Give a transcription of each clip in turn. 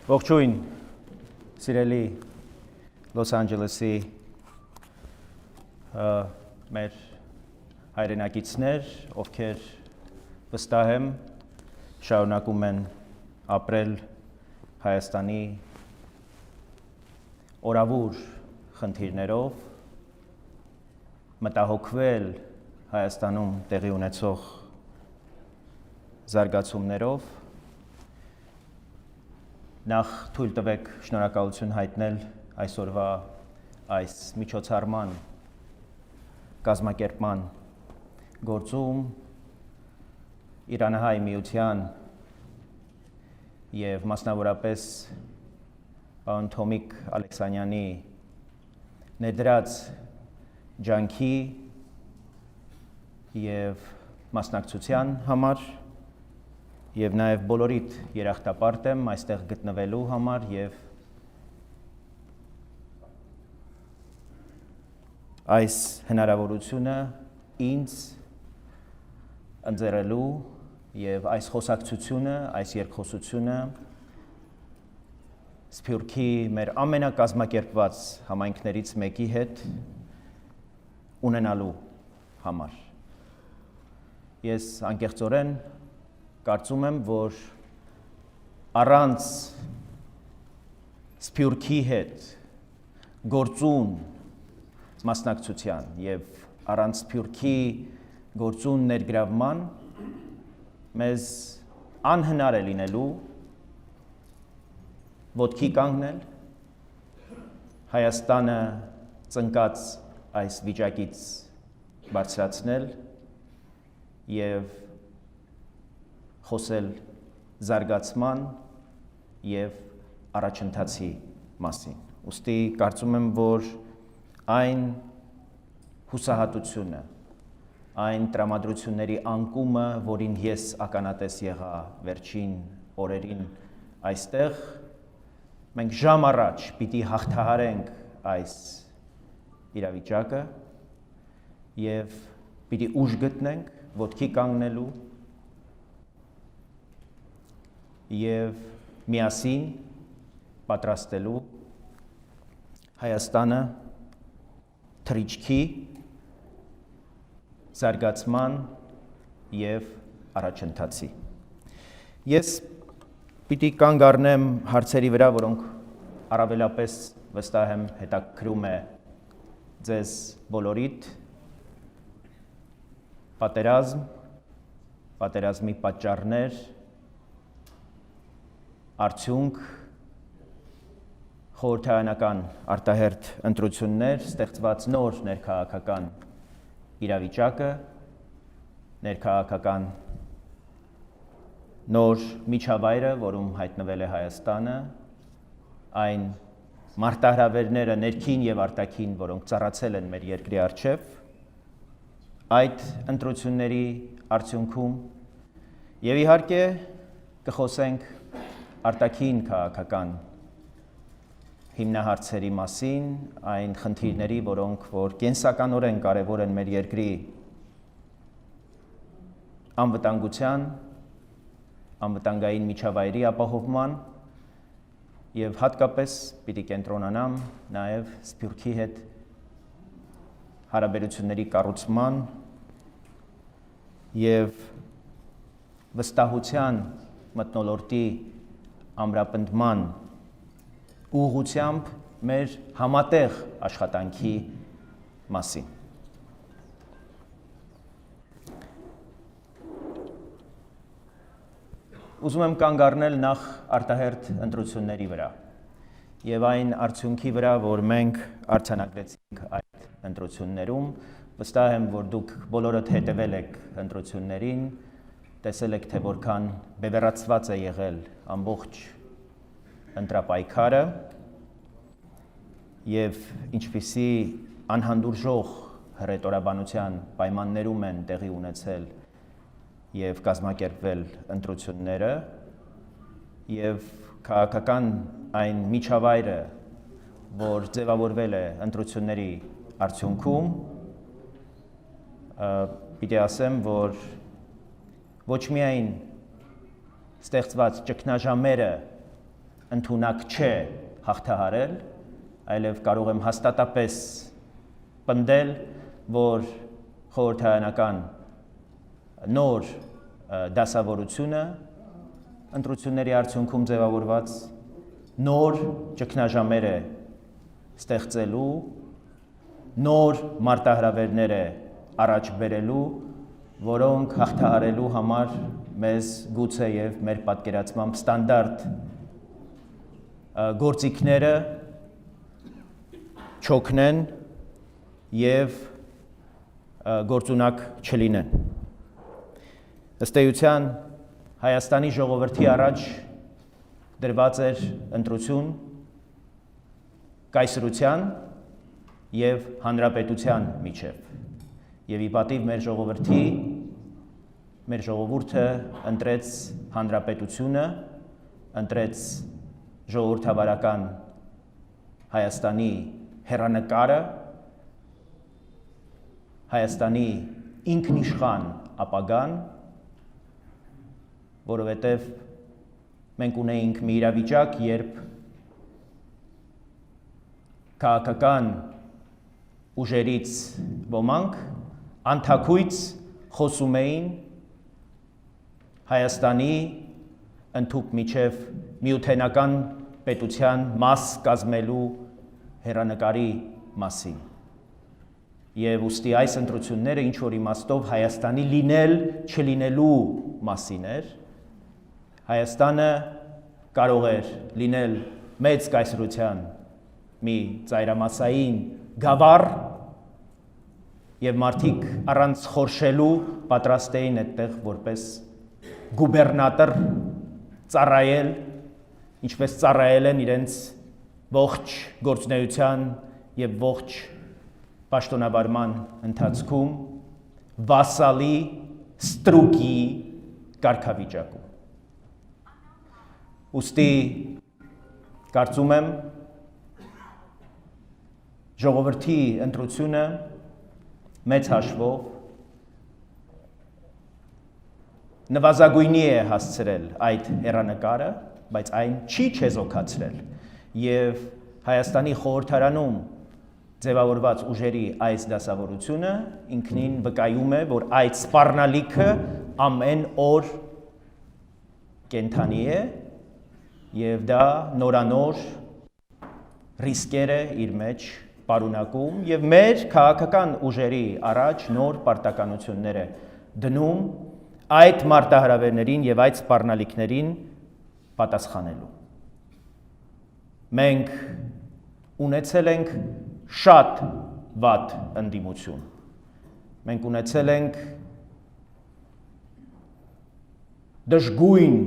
Ողջույն, սիրելի Լոս Անջելեսի մեր հայրենակիցներ, ովքեր վստահ եմ շարունակում են ապրել Հայաստանի օրավուր խնդիրներով, մտահոգվել Հայաստանում տեղի ունեցող զարգացումներով, նախ թույլ տվեք շնորհակալություն հայտնել այսօրվա այս միջոցառման կազմակերպման գործում Իրանահայ միության եւ մասնավորապես պարոն Թոմիկ Ալեքսանյանի ներդրած ջանքի եւ մասնակցության համար եւ նաեւ բոլորիդ երախտապարտ եմ այստեղ գտնվելու համար եւ այս հնարավորությունը ինձ ընձեռելու եւ այս խոսակցությունը, այս երկխոսությունը Սփյուռքի մեր ամենակազմակերպված համայնքներից մեկի հետ ունենալու համար։ Ես անկեղծորեն կարծում եմ, որ առանց Սփյուռքի հետ գործուն մասնակցության եւ առանց Սփյուռքի գործուն ներգրավման մեզ անհնար է լինելու ոտքի կանգնել Հայաստանը ծնկած այս վիճակից բարձրացնել եւ խոսել զարգացման եւ առաջընթացի մասին։ Ուստի կարծում եմ, որ այն հուսահատությունը, այն տրամադրությունների անկումը, որին ես ականատես եղա վերջին օրերին այստեղ, մենք ժամ առաջ պիտի հաղթահարենք այս իրավիճակը եւ պիտի ուժ գտնենք ոտքի կանգնելու եւ միասին պատրաստելու Հայաստանը թռիչքի, զարգացման եւ առաջընթացի։ Ես պիտի կանգ առնեմ հարցերի վրա, որոնք առավելապես վստահ եմ հետաքրում է ձեզ բոլորիդ, պատերազմի պատճառներ, արդյունք, խորհրդարանական արտահերթ ընտրություններ, ստեղծված նոր ներքաղաքական իրավիճակը, ներքաղաքական նոր միջավայրը, որում հայտնվել է Հայաստանը, այն մարտահրավերները ներքին եւ արտաքին, որոնք ծառացել են մեր երկրի առջեւ, այդ ընտրությունների արդյունքում եւ իհարկե կխոսենք արտաքին քաղաքական հիմնահարցերի մասին, այն խնդիրների, որոնք որ կենսականորեն կարևոր են մեր երկրի անվտանգության, անվտանգային միջավայրի ապահովման եւ հատկապես պիտի կենտրոնանամ նաեւ Սփյուռքի հետ հարաբերությունների կառուցման եւ վստահության մթնոլորտի ամրապնդման ուղղությամբ մեր համատեղ աշխատանքի մասին։ Ուզում եմ կանգ առնել նախ արտահերթ ընտրությունների վրա եւ այն արդյունքի վրա, որ մենք արձանագրեցինք այդ ընտրություններում, վստահ եմ, որ դուք բոլորդ հետևել եք ընտրություններին, տեսել եք, թե որքան բևեռացված է եղել ամբողջ ընտրապայքարը եւ ինչպիսի անհանդուրժող հռետորաբանության պայմաններում են տեղի ունեցել եւ կազմակերպվել ընտրությունները եւ քաղաքական այն միջավայրը, որ ձևավորվել է ընտրությունների արդյունքում, պիտի ասեմ, որ ոչ միայն ստեղծված ճգնաժամերը ընդունակ չէ հաղթահարել, այլև կարող եմ հաստատապես պնդել, որ խորհրդարանական նոր դասավորությունը ընտրությունների արդյունքում ձևավորված նոր ճգնաժամեր է ստեղծելու, նոր մարտահրավերներ է առաջ բերելու, որոնք հաղթահարելու համար մեզ գուցե եւ մեր պատկերացմամբ ստանդարտ գործիքները չօգնեն եւ գործունակ չլինեն։ Ըստ էության Հայաստանի ժողովրդի առաջ դրված էր ընտրություն կայսրության եւ հանրապետության միջև։ Եվ ի պատիվ մեր ժողովուրդը ընտրեց հանրապետությունը, ընտրեց ժողովրդավարական Հայաստանի հեռանկարը, Հայաստանի ինքնիշխան ապագան, որովհետև մենք ունեինք մի իրավիճակ, երբ քաղաքական ուժերից ոմանք անթաքույց խոսում էին Հայաստանի ընդհուպ միջև միութենական պետության մաս կազմելու հեռանկարի մասին։ Եվ ուստի այս ընտրությունները ինչ-որ իմաստով Հայաստանի լինել չլինելու մասին էր, Հայաստանը կարող էր լինել մեծ կայսրության մի ծայրամասային գավառ եւ մարդիկ առանց խորշելու պատրաստ էին այդտեղ որպես գուբերնատոր ծառայել, ինչպես ծառայել են իրենց ողջ գործունեության եւ ողջ պաշտոնավարման ընթացքում վասալի ստրուկի կարգավիճակում։ Ուստի կարծում եմ ժողովրդի ընտրությունը մեծ հաշվով նվազագույնի է հասցրել այդ հեռանկարը, բայց այն չի չեզոքացրել եւ Հայաստանի խորհրդարանում ձևավորված ուժերի այս դասավորությունը ինքնին վկայում է, որ այդ սպառնալիքը ամեն օր կենթանի է եւ դա նորանոր ռիսկեր է իր մեջ պարունակում եւ մեր քաղաքական ուժերի առաջ նոր պարտականություններ է դնում այդ մարտահրավերներին եւ այդ սպառնալիքներին պատասխանելու։ Մենք ունեցել ենք շատ վատ ընդդիմություն։ Մենք ունեցել ենք դժգույն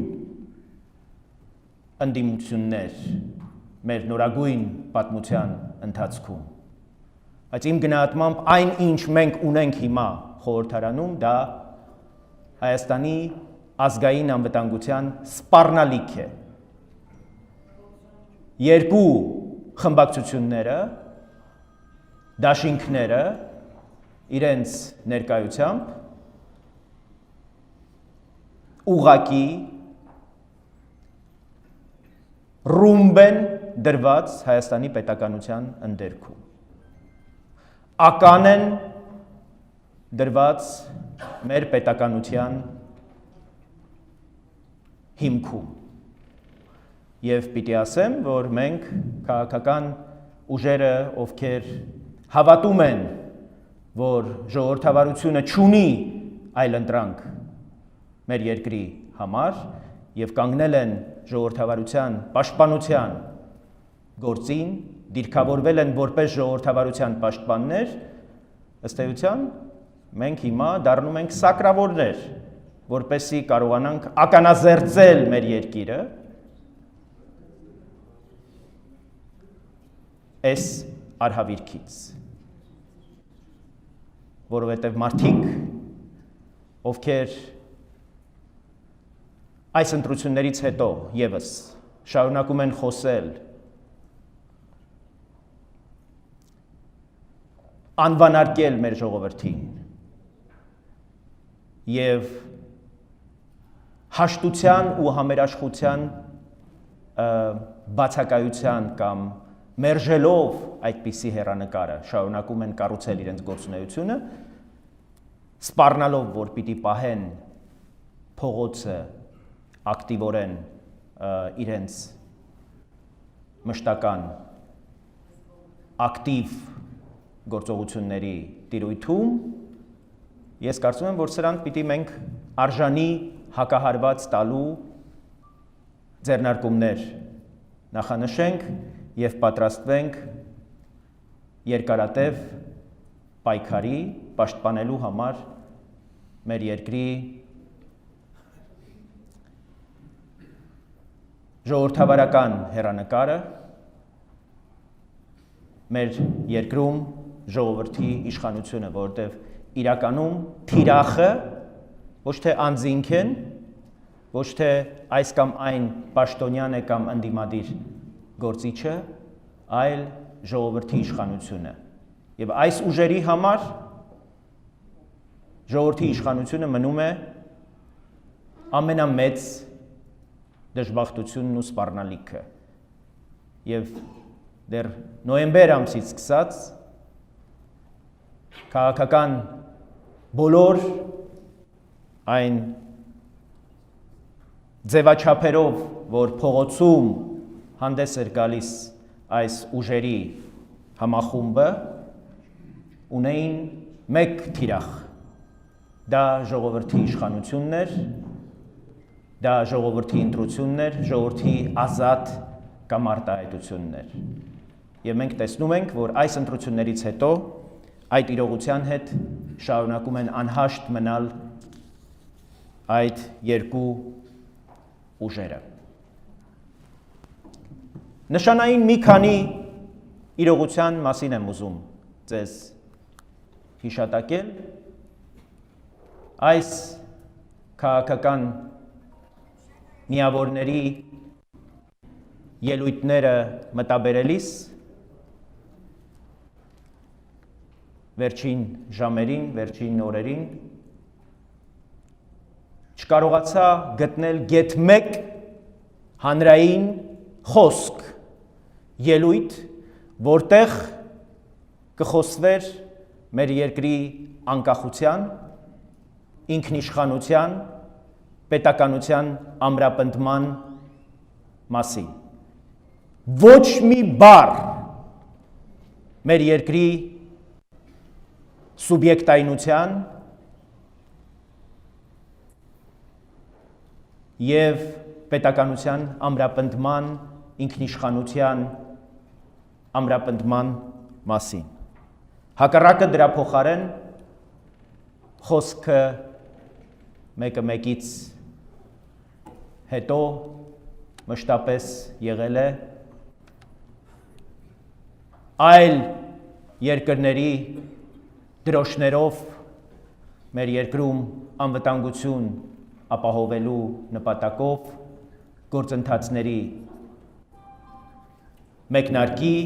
ընդդիմություններ մեր նորագույն պատմության ընթացքում։ Բայց իմ գնահատմամբ այն, ինչ մենք ունենք հիմա խորհրդարանում, դա Հայաստանի ազգային անվտանգության սպառնալիք է։ Երկու խմբակցությունները, դաշինքները իրենց ներկայությամբ ուղղակի ռումբ են դրված Հայաստանի պետականության ընդերքում։ Ական են դրված մեր պետականության հիմքում։ Եվ պիտի ասեմ, որ մենք քաղաքական ուժերը, ովքեր հավատում են, որ ժողովրդավարությունը չունի այլընտրանք մեր երկրի համար եւ կանգնել են ժողովրդավարության պաշտպանության գործին, դիրքավորվել են որպես ժողովրդավարության պաշտպաններ, ըստ էության մենք հիմա դառնում ենք սակրավորներ, որպեսզի կարողանանք ականազերծել մեր երկիրը այս արհավիրքից, որովհետև մարդիկ, ովքեր այս ընտրություններից հետո եւս շարունակում են խոսել անվանարկել մեր ժողովրդին եւ հաշտության ու համերաշխության բացակայության կամ մերժելով այդպիսի հեռանկարը շարունակում են կառուցել իրենց գործունեությունը, սպառնալով, որ պիտի պահեն փողոցը ակտիվորեն իրենց մշտական ակտիվ գործողությունների տիրույթում, ես կարծում եմ, որ սրանք պիտի մենք արժանի հակահարված տալու ձեռնարկումներ նախանշենք և պատրաստվենք երկարատև պայքարի պաշտպանելու համար մեր երկրի ժողովրդավարական հեռանկարը, մեր երկրում ժողովրդի իշխանությունը, որովհետև իրականում թիրախը ոչ թե անձինք են, ոչ թե այս կամ այն պաշտոնյան է կամ ընդդիմադիր գործիչը, այլ ժողովրդի իշխանությունը։ Եվ այս ուժերի համար ժողովրդի իշխանությունը մնում է ամենամեծ դժբախտությունն ու սպառնալիքը։ Եվ դեռ նոյեմբեր ամսից սկսած քաղաքական բոլոր այն ձևաչափերով, որ փողոցում հանդես էր գալիս այս ուժերի համախումբը, ունեին մեկ թիրախ, դա ժողովրդի իշխանությունն էր, դա ժողովրդի ընտրությունն էր, ժողովրդի ազատ կամ արտահայտությունն էր։ Եվ մենք տեսնում ենք, որ այս ընտրություններից հետո այդ իրողության հետ շարունակում են անհաշտ մնալ այդ երկու ուժերը։ Նշանային մի քանի իրողության մասին եմ ուզում ձեզ հիշատակել։ Այս քաղաքական միավորների ելույթները մտաբերելիս վերջին ժամերին, վերջին օրերին չկարողացա գտնել գեթ մեկ հանրային խոսք, ելույթ, որտեղ կխոսվեր մեր երկրի անկախության, ինքնիշխանության, պետականության ամրապնդման մասին։ Ոչ մի բառ մեր երկրի սուբյեկտայնության և պետականության ամրապնդման, ինքնիշխանության ամրապնդման մասին։ Հակառակը դրա փոխարեն խոսքը մեկը մեկից հետո մշտապես եղել է այլ երկրների դրոշներով մեր երկրում անվտանգություն ապահովելու նպատակով գործընթացների մեկնարկի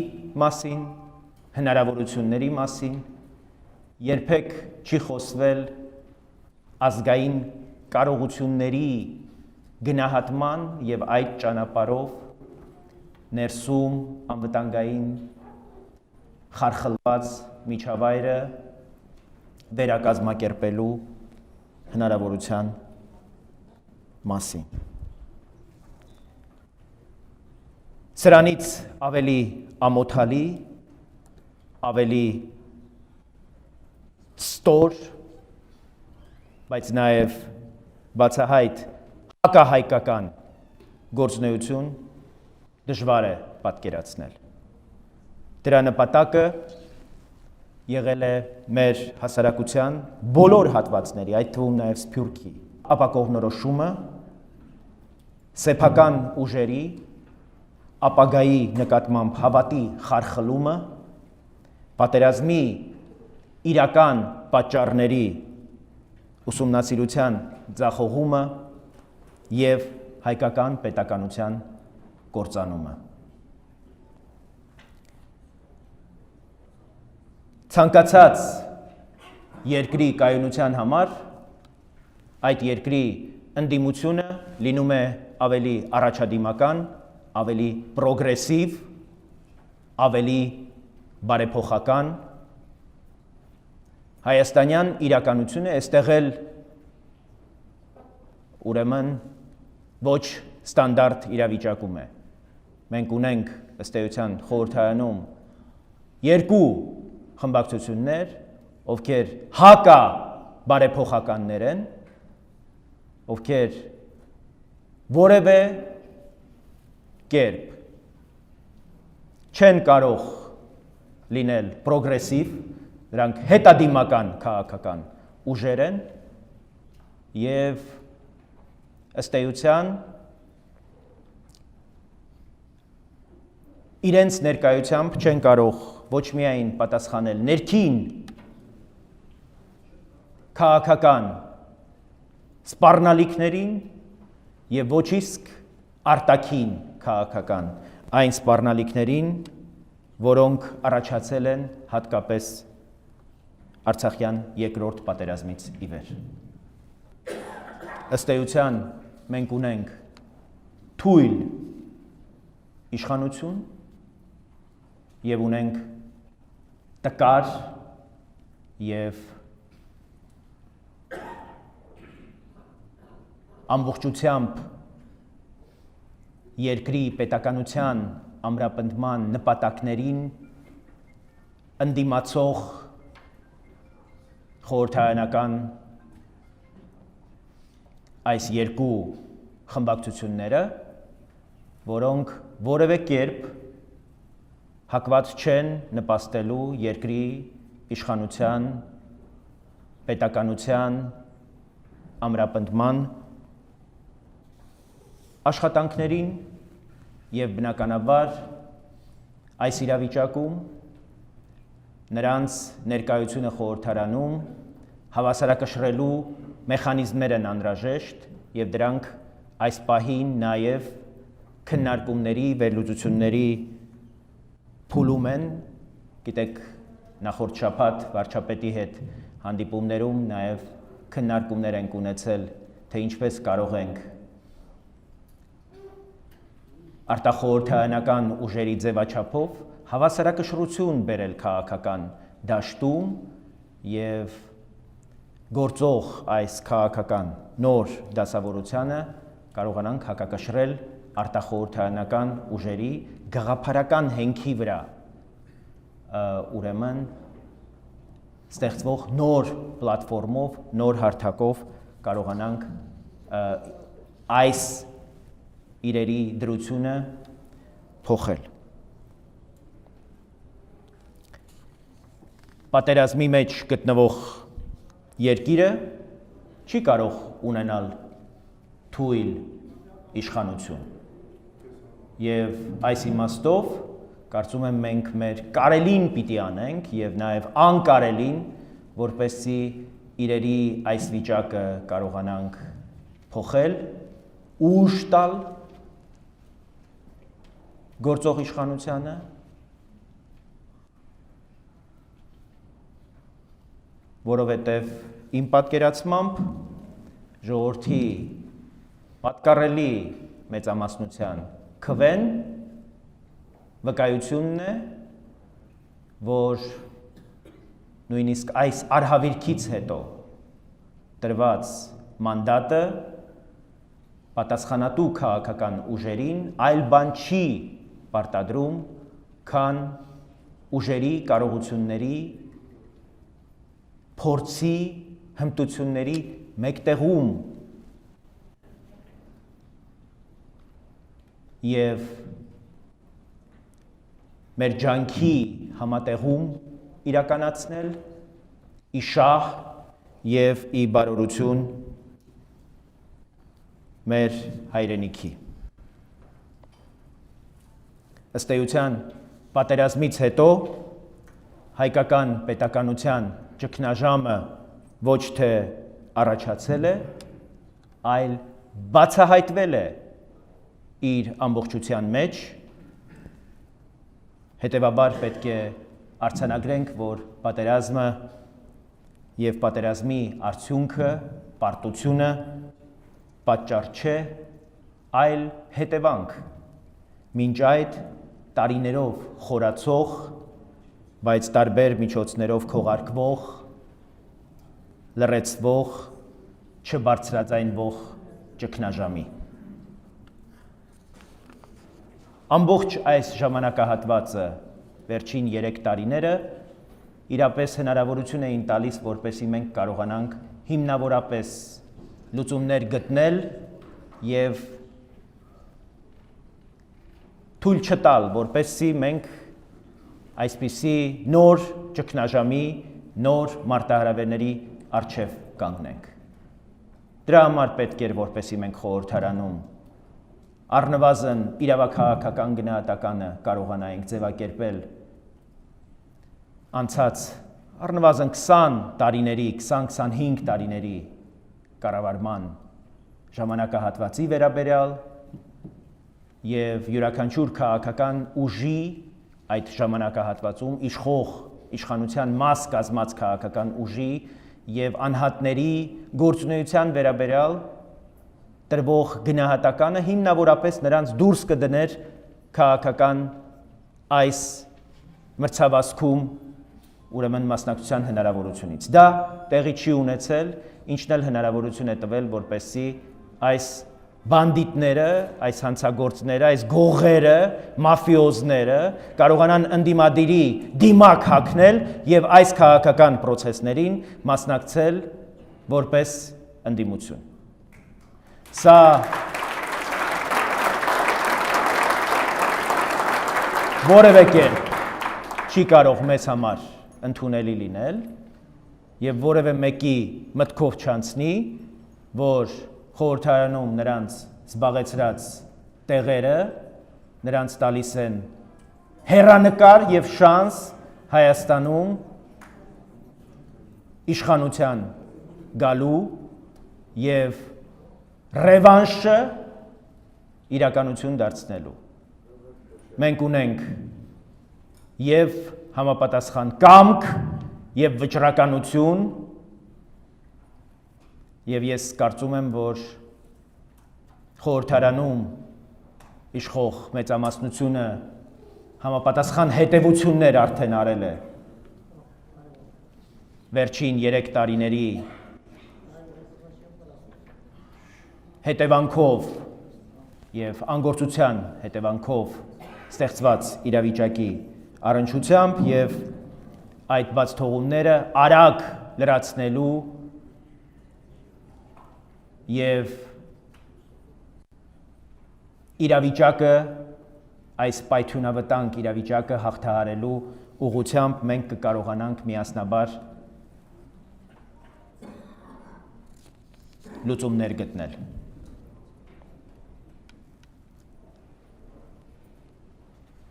մասին, հնարավորությունների մասին, երբեք չի խոսվել ազգային կարողությունների գնահատման և այդ ճանապարհով ներսում անվտանգային խարխլված միջավայրը վերակազմակերպելու հնարավորության մասին։ Սրանից ավելի ամոթալի, ավելի ստոր, բայց նաև բացահայտ հակահայկական գործունեություն դժվար է պատկերացնել։ Դրա նպատակը եղել է մեր հասարակության բոլոր հատվածների, այդ թվում նաև Սփյուռքի ապակողմնորոշումը, սեփական ուժերի, ապագայի նկատմամբ հավատի խարխլումը, պատերազմի իրական պատճառների ուսումնասիրության ձախողումը և հայկական պետականության կործանումը։ Ցանկացած երկրի կայունության համար այդ երկրի ընդդիմությունը լինում է ավելի առաջադիմական, ավելի պրոգրեսիվ, ավելի բարեփոխական հայաստանյան իրականությունը այստեղ էլ ուրեմն ոչ ստանդարտ իրավիճակում է։ Մենք ունենք ըստ էության խորհրդարանում երկու խմբակցություններ, ովքեր հակա բարեփոխականներ են, ովքեր որևէ կերպ չեն կարող լինել պրոգրեսիվ, դրանք հետադիմական քաղաքական ուժեր են եւ ըստ էության իրենց ներկայությամբ չեն կարող ոչ միայն պատասխանել ներքին քաղաքական սպառնալիքներին եւ ոչ իսկ արտաքին քաղաքական այն սպառնալիքներին, որոնք առաջացել են հատկապես Արցախյան երկրորդ պատերազմից ի վեր։ Ըստ էության մենք ունենք թույլ իշխանություն եւ ունենք տկար եւ ամբողջությամբ երկրի պետականության ամրապնդման նպատակներին ընդդիմացող խորհրդարանական այս երկու խմբակցությունները, որոնք որևէ կերպ հակված չեն նպաստելու երկրի իշխանության, պետականության ամրապնդման աշխատանքներին եւ բնականաբար այս իրավիճակում նրանց ներկայությունը խորհրդարանում հավասարակշռելու մեխանիզմներ են անհրաժեշտ եւ դրանք այս պահին նաեւ քննարկումների, վերլուծությունների փուլում են, գիտեք, նախորդ շաբաթ վարչապետի հետ հանդիպումներում նաեւ քննարկումներ ենք ունեցել, թե ինչպես կարող ենք արտախորհրդարանական ուժերի ձևաչափով հավասարակշռություն բերել քաղաքական դաշտում եւ գործող այս քաղաքական նոր դասավորությանը կարողանանք հակակշռել արտախորհրդարանական ուժերի գաղափարական հենքի վրա ուրեմն ստեղծվող նոր պլատֆորմով, նոր հարթակով կարողանանք այս իրերի դրությունը փոխել։ Պատերազմի մեջ գտնվող երկիրը չի կարող ունենալ թույլ իշխանություն։ Եվ այս իմաստով կարծում եմ մենք մեր կարելին պիտի անենք եւ նաեւ անկարելին, որպեսզի իրերի այս վիճակը կարողանանք փոխել, ուժ տալ գործող իշխանությանը որովհետև իմ պատկերացմամբ ժողովրդի պատկառելի մեծամասնության քվեն վկայությունն է, որ նույնիսկ այս արհավիրքից հետո տրված մանդատը պատասխանատու քաղաքական ուժերին այլ բան չի պարտադրում, քան ուժերի կարողությունների փորձի հմտությունների մեկտեղում եւ մեր ջանքի համատեղում իրականացնել ի շահ եւ ի բարօրություն մեր հայրենիքի։ Ըստ էության պատերազմից հետո հայկական պետականության ճգնաժամը ոչ թե առաջացել է, այլ բացահայտվել է իր ամբողջության մեջ, հետևաբար պետք է արձանագրենք, որ պատերազմը եւ պատերազմի արդյունքը, պարտությունը պատճառ չէ, այլ հետևանք մինչ այդ տարիներով խորացող, բայց տարբեր միջոցներով քողարկվող, լրացվող, չբարձրաձայնվող ճգնաժամի։ Ամբողջ այս ժամանակահատվածը վերջին 3 տարիները իրապես հնարավորություն էին տալիս, որպեսզի մենք կարողանանք հիմնավորապես լուծումներ գտնել եւ թույլ չտալ, որպեսզի մենք այսպիսի նոր ճգնաժամի, նոր մարտահրավերների առջև կանգնենք։ Դրա համար պետք էր, որպեսզի մենք խորհրդարանում առնվազն իրավաքաղաքական գնահատականը կարողանայինք ձևակերպել անցած առնվազն 20 տարիների, 20-25 տարիների կառավարման ժամանակահատվածի վերաբերյալ եւ յուրաքանչյուր քաղաքական ուժի այդ ժամանակահատվածում իշխող իշխանության մաս կազմած քաղաքական ուժի եւ անհատների գործունեության վերաբերյալ տրվող գնահատականը հիմնավորապես նրանց դուրս կդներ քաղաքական այս մրցավազքում ուրեմն մասնակցության հնարավորությունից։ Դա տեղի չի ունեցել, ինչն էլ հնարավորություն է տվել, որպեսզի այս բանդիտները, այս հանցագործները, այս գողերը, մաֆիոզները կարողանան ընդդիմադիրի դիմակ հագնել եւ այս քաղաքական process-ներին մասնակցել որպես ընդդիմություն։ Սա որևէ կերպ չի կարող մեզ համար ընդունելի լինել եւ որևէ մեկի մտքով չանցնի, որ խորհրդարանում նրանց զբաղեցրած տեղերը նրանց տալիս են հեռանկար եւ շանս Հայաստանում իշխանության գալու եւ ռևանշը իրականություն դարձնելու։ Մենք ունենք եւ համապատասխան կամք եւ վճռականություն եւ ես կարծում եմ, որ խորհրդարանում իշխող մեծամասնությունը համապատասխան հետևություններ արդեն արել է վերջին 3 տարիների հետևանքով եւ անգործության հետևանքով ստեղծված իրավիճակի առնչությամբ եւ այդ բացթողումները արագ լրացնելու եւ իրավիճակը այս պայթյունավտանգ իրավիճակը հաղթահարելու ուղղությամբ մենք կկարողանանք միասնաբար լուծումներ գտնել։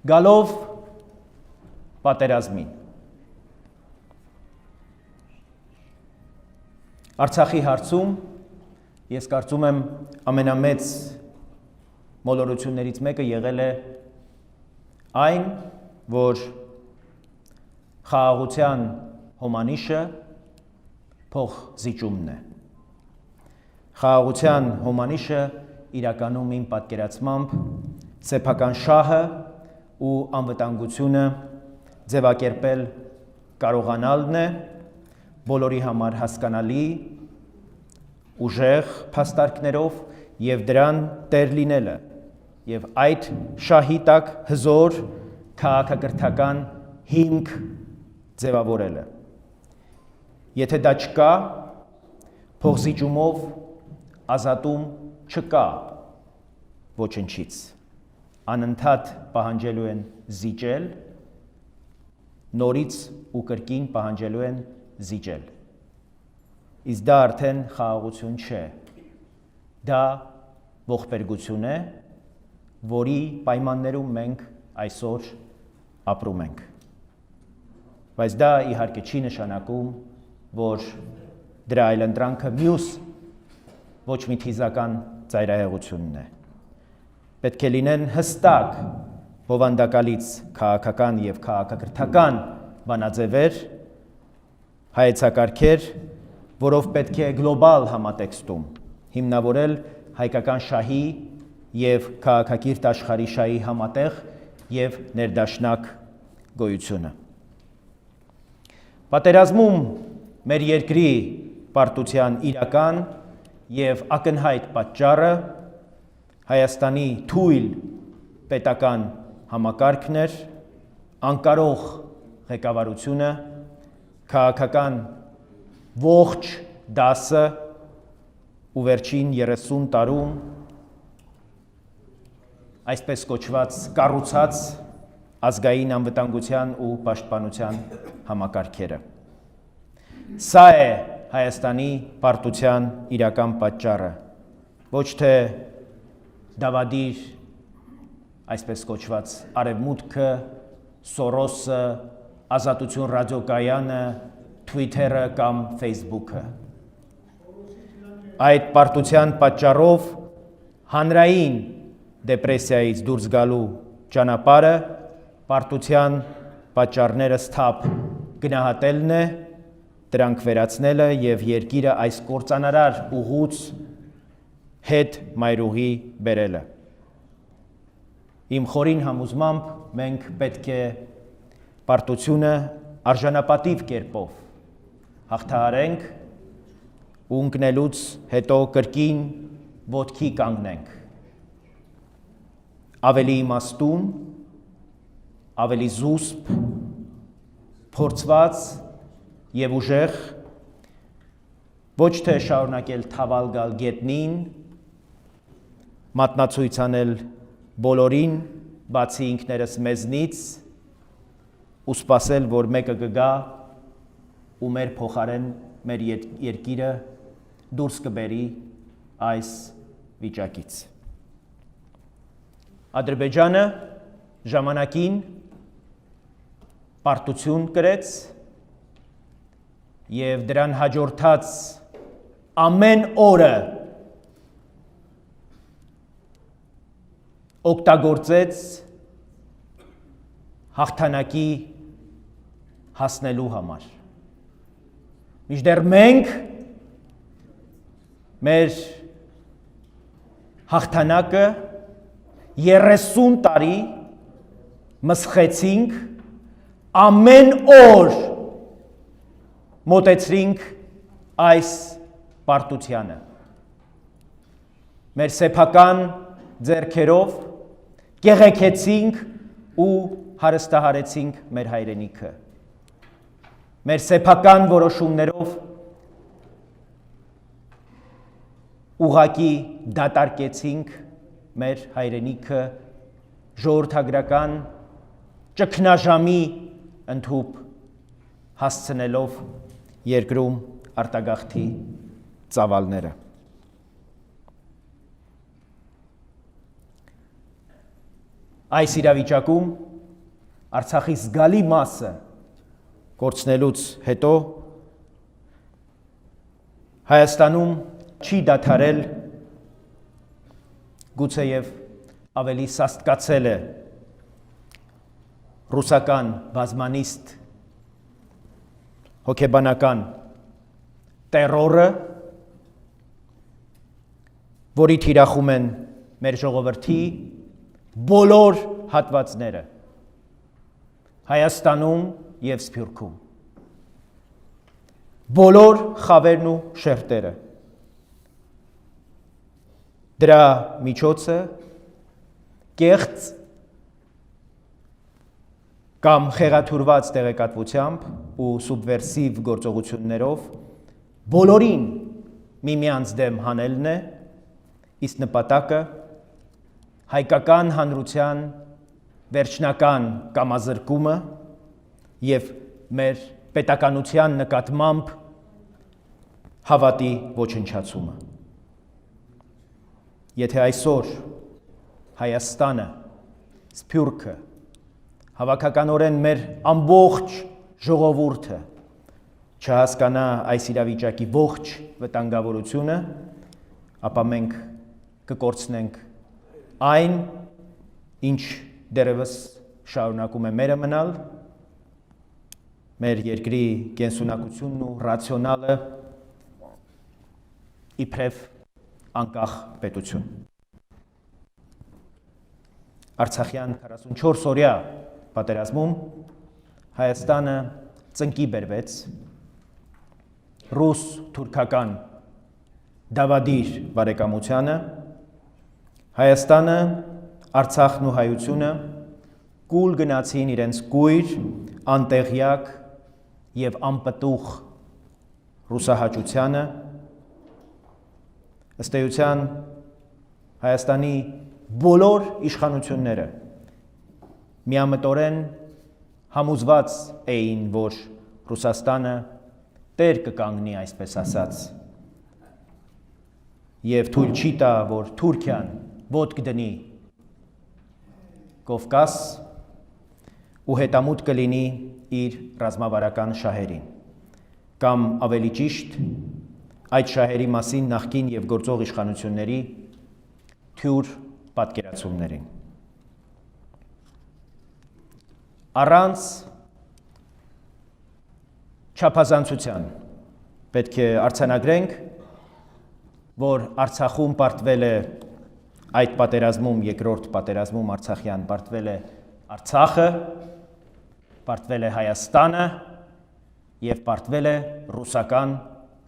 Գալով պատերազմին Արցախի հարցում ես կարծում եմ ամենամեծ մոլորություններից մեկը եղել է այն, որ խաղաղության հոմանիշը փոխզիջումն է։ Խաղաղության հոմանիշը իրականում իմ պատկերացմամբ սեփական շահը ու անվտանգությունը ձևակերպել կարողանալն է, բոլորի համար հասկանալի, ուժեղ փաստարկներով եւ դրան տեր լինելը եւ այդ շահի տակ հզոր քաղաքակրթական հիմք ձևավորելը։ Եթե դա չկա, փոխզիջումով ազատում չկա ոչնչից։ Անընդհատ պահանջելու են զիջել, նորից ու կրկին պահանջելու են զիջել։ Իսկ դա արդեն խաղաղություն չէ։ Դա ողբերգություն է, որի պայմաններում մենք այսօր ապրում ենք։ Բայց դա իհարկե չի նշանակում, որ դրա այլընտրանքը մյուս ոչ մի թիզական ծայրահեղությունն է։ Պետք է լինեն հստակ բովանդակալից քաղաքական եւ քաղաքակրթական բանաձևեր, հայեցակարգեր, որով պետք է գլոբալ համատեքստում հիմնավորել հայկական շահի եւ քաղաքակիրթ աշխարհի շահի համատեղ եւ ներդաշնակ գոյությունը։ Պատերազմում մեր երկրի պարտության իրական եւ ակնհայտ պատճառը Հայաստանի թույլ պետական համակարգն էր, անկարող ղեկավարությունը, քաղաքական ողջ դասը ու վերջին 30 տարում այսպես կոչված կառուցած ազգային անվտանգության ու պաշտպանության համակարգերը։ Սա է Հայաստանի պարտության իրական պատճառը, ոչ թե դավադիր այսպես կոչված արևմուտքը, Սորոսը, Ազատություն ռադիոկայանը, Twitter-ը կամ Facebook-ը։ Այդ պարտության պատճառով հանրային դեպրեսիայից դուրս գալու ճանապարհը պարտության պատճառները սթափ գնահատելն է, դրանք վերացնելը եւ երկիրը այս կործանարար ուղուց հետ մայրուղի բերելը։ Իմ խորին համոզմամբ մենք պետք է պարտությունը արժանապատիվ կերպով հաղթահարենք ու ընկնելուց հետո կրկին ոտքի կանգնենք։ Ավելի իմաստուն, ավելի զուսպ, փորձված եւ ուժեղ, ոչ թե շարունակել թավալ գալ գետնին, մատնացույց անել բոլորին, բացի ինքներս մեզնից, ու սպասել, որ մեկը կգա ու մեր փոխարեն մեր երկիրը դուրս կբերի այս վիճակից։ Ադրբեջանը ժամանակին պարտություն կրեց եւ դրան հաջորդած ամեն օրը օգտագործեց հաղթանակի հասնելու համար։ Մինչդեռ մենք մեր հաղթանակը 30 տարի մսխեցինք, ամեն օր մոտեցրինք այս պարտությանը։ Մեր սեփական ձեռքերով կեղեքեցինք ու հարստահարեցինք մեր հայրենիքը։ Մեր սեփական որոշումներով ուղղակի դատարկեցինք մեր հայրենիքը ժողովրդագրական ճգնաժամի ընդհուպ հասցնելով երկրում արտագաղթի ծավալները։ Այս իրավիճակում Արցախի զգալի մասը կորցնելուց հետո Հայաստանում չի դադարել, գուցեև ավելի սաստկացել է ռուսական բազմանիստ հոգեբանական տերորը, որի թիրախում են մեր ժողովրդի բոլոր հատվածները Հայաստանում եւ Սփյուռքում, բոլոր խավերն ու շերտերը։ Դրա միջոցը կեղծ կամ խեղաթյուրված տեղեկատվությամբ ու սուբվերսիվ գործողություններով բոլորին միմյանց դեմ հանելն է, իսկ նպատակը հայկական հանրության վերջնական կամազրկումը եւ մեր պետականության նկատմամբ հավատի ոչնչացումը։ Եթե այսօր Հայաստանը, Սփյուռքը, հավաքականորեն մեր ամբողջ ժողովուրդը չհասկանա այս իրավիճակի ողջ վտանգավորությունը, ապա մենք կկորցնենք այն, ինչ դեռևս շարունակում է մերը մնալ, մեր երկրի կենսունակությունն ու ռացիոնալը իբրև անկախ պետություն։ Արցախյան 44 օրյա պատերազմում Հայաստանը ծնկի բերվեց ռուս-թուրքական դավադիր բարեկամությանը, Հայաստանը, Արցախն ու հայությունը կուլ գնացին իրենց կույր, անտեղյակ և անպտուղ ռուսահաճությանը, ըստ էության Հայաստանի բոլոր իշխանությունները միամտորեն համոզված էին, որ Ռուսաստանը տեր կկանգնի, այսպես ասած, և թույլ չի տա, որ Թուրքիան ոտք դնի Կովկաս ու հետամուտ կլինի իր ռազմավարական շահերին, կամ ավելի ճիշտ այդ շահերի մասին նախկին և գործող իշխանությունների թյուր պատկերացումներին։ Առանց չափազանցության պետք է արձանագրենք, որ Արցախում պարտվել է այդ պատերազմում, երկրորդ պատերազմում Արցախյան պարտվել է Արցախը, պարտվել է Հայաստանը և պարտվել է ռուսական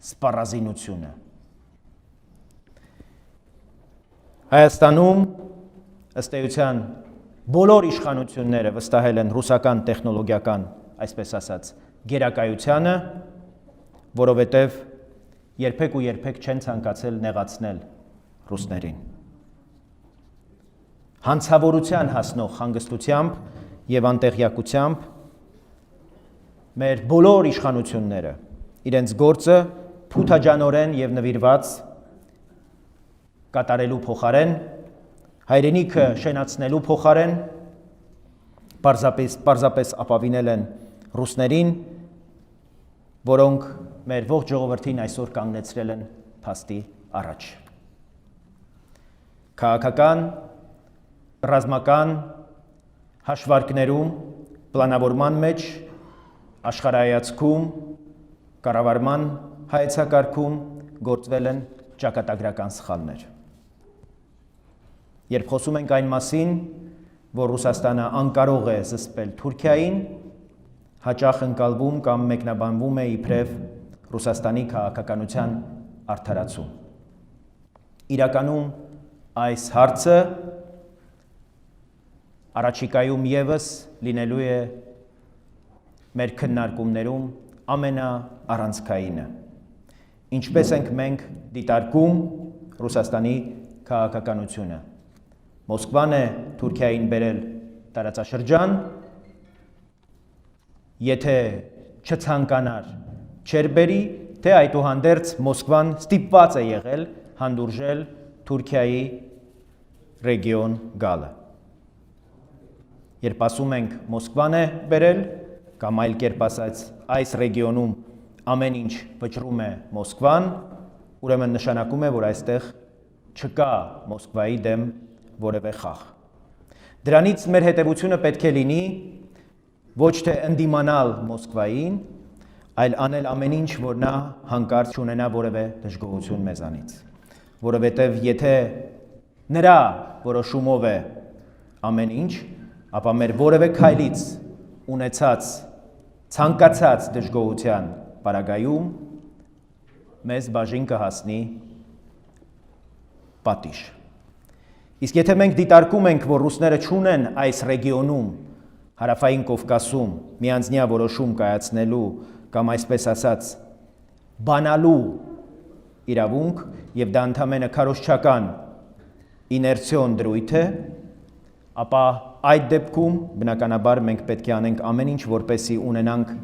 սպառազինությունը։ Հայաստանում, ըստ էության, բոլոր իշխանությունները վստահել են ռուսական տեխնոլոգիական, այսպես ասած, գերակայությանը, որովհետև երբեք ու երբեք չեն ցանկացել նեղացնել ռուսներին։ Հանցավորության հասնող հանգստությամբ և անտեղյակությամբ մեր բոլոր իշխանությունները իրենց գործը փութաջանորեն և նվիրված կատարելու փոխարեն, հայրենիքը շենացնելու փոխարեն պարզապես ապավինել են ռուսներին, որոնք մեր ողջ ժողովրդին այսօր կանգնեցրել են փաստի առաջ։ Քաղաքական, ռազմական հաշվարկներում, պլանավորման մեջ, աշխարհայացքում, կառավարման հայեցակարգում գործվել են ճակատագրական սխալներ։ Երբ խոսում ենք այն մասին, որ Ռուսաստանը անկարող է զսպել Թուրքիային, հաճախ ընկալվում կամ մեկնաբանվում է իբրև Ռուսաստանի քաղաքականության արդարացում։ Իրականում այս հարցը առաջիկայում ևս լինելու է մեր քննարկումներում ամենաառանցքայինը։ Ինչպես ենք մենք դիտարկում Ռուսաստանի քաղաքականությունը։ Մոսկվան է Թուրքիային բերել տարածաշրջան, եթե չցանկանար չեր բերի, թե այդուհանդերձ Մոսկվան ստիպված է եղել հանդուրժել Թուրքիայի ռեգիոն գալը։ Երբ ասում ենք Մոսկվան է բերել, կամ այլ կերպ ասած այս ռեգիոնում ամեն ինչ վճռում է Մոսկվան, ուրեմն նշանակում է, որ այստեղ չկա Մոսկվայի դեմ որևէ խաղ։ Դրանից մեր հետևությունը պետք է լինի ոչ թե ընդդիմանալ Մոսկվային, այլ անել ամեն ինչ, որ նա հանկարծ չունենա որևէ դժգոհություն մեզանից։ Որովհետև եթե նրա որոշումով է ամեն ինչ, ապա մեր որևէ քայլից ունեցած ցանկացած դժգոհության պարագայում մեզ բաժին կհասնի պատիժ։ Իսկ եթե մենք դիտարկում ենք, որ ռուսները չունեն այս ռեգիոնում, հարավային Կովկասում միանձնյա որոշում կայացնելու կամ այսպես ասած բանալու իրավունք և դա ընդամենը քարոզչական իներցիոն դրույթ է, ապա այդ դեպքում բնականաբար մենք պետք է անենք ամեն ինչ, որպեսզի ունենանք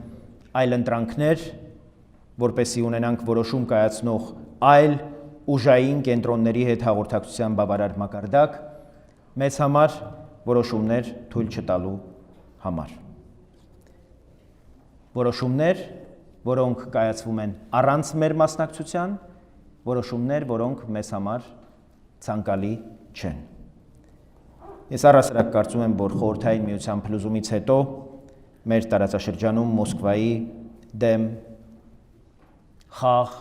այլ ընտրանքներ, որպեսզի ունենանք որոշում կայացնող այլ ուժային կենտրոնների հետ հաղորդակցության բավարար մակարդակ, մեզ համար որոշումներ թույլ չտալու համար։ Որոշումներ, որոնք կայացվում են առանց մեր մասնակցության, որոշումներ, որոնք մեզ համար ցանկալի չեն։ Ես առհասարակ կարծում եմ, որ Խորհրդային Միության փլուզումից հետո մեր տարածաշրջանում Մոսկվայի դեմ խաղ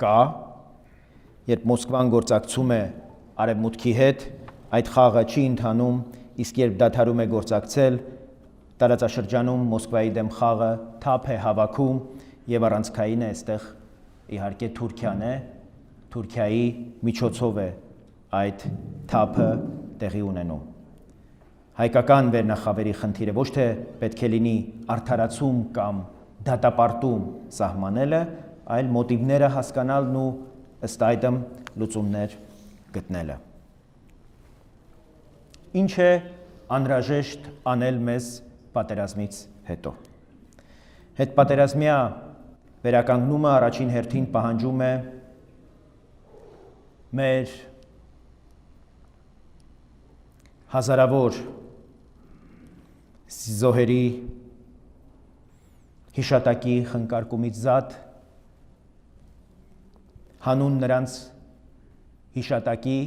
կա, երբ Մոսկվան գործակցում է Արևմուտքի հետ, այդ խաղը չի ընթանում իսկ երբ դադարում է գործակցել, տարածաշրջանում Մոսկվայի դեմ խաղը թափ է հավաքում եւ առանցքային է այստեղ իհարկե Թուրքիան է, Թուրքիայի միջոցով է այդ թափը տեղի ունենում։ Հայկական վերնախավերի խնդիրը ոչ թե պետք է լինի արդարացում կամ դատապարտում սահմանելը, այլ մոտիվները հասկանալն ու ըստ այդմ լուծումներ գտնելը։ Ինչ է անհրաժեշտ անել մեզ պատերազմից հետո։ Հետպատերազմյա վերականգնումը առաջին հերթին պահանջում է մեր հազարավոր զոհերի հիշատակի խնկարկումից զատ, հանուն նրանց հիշատակի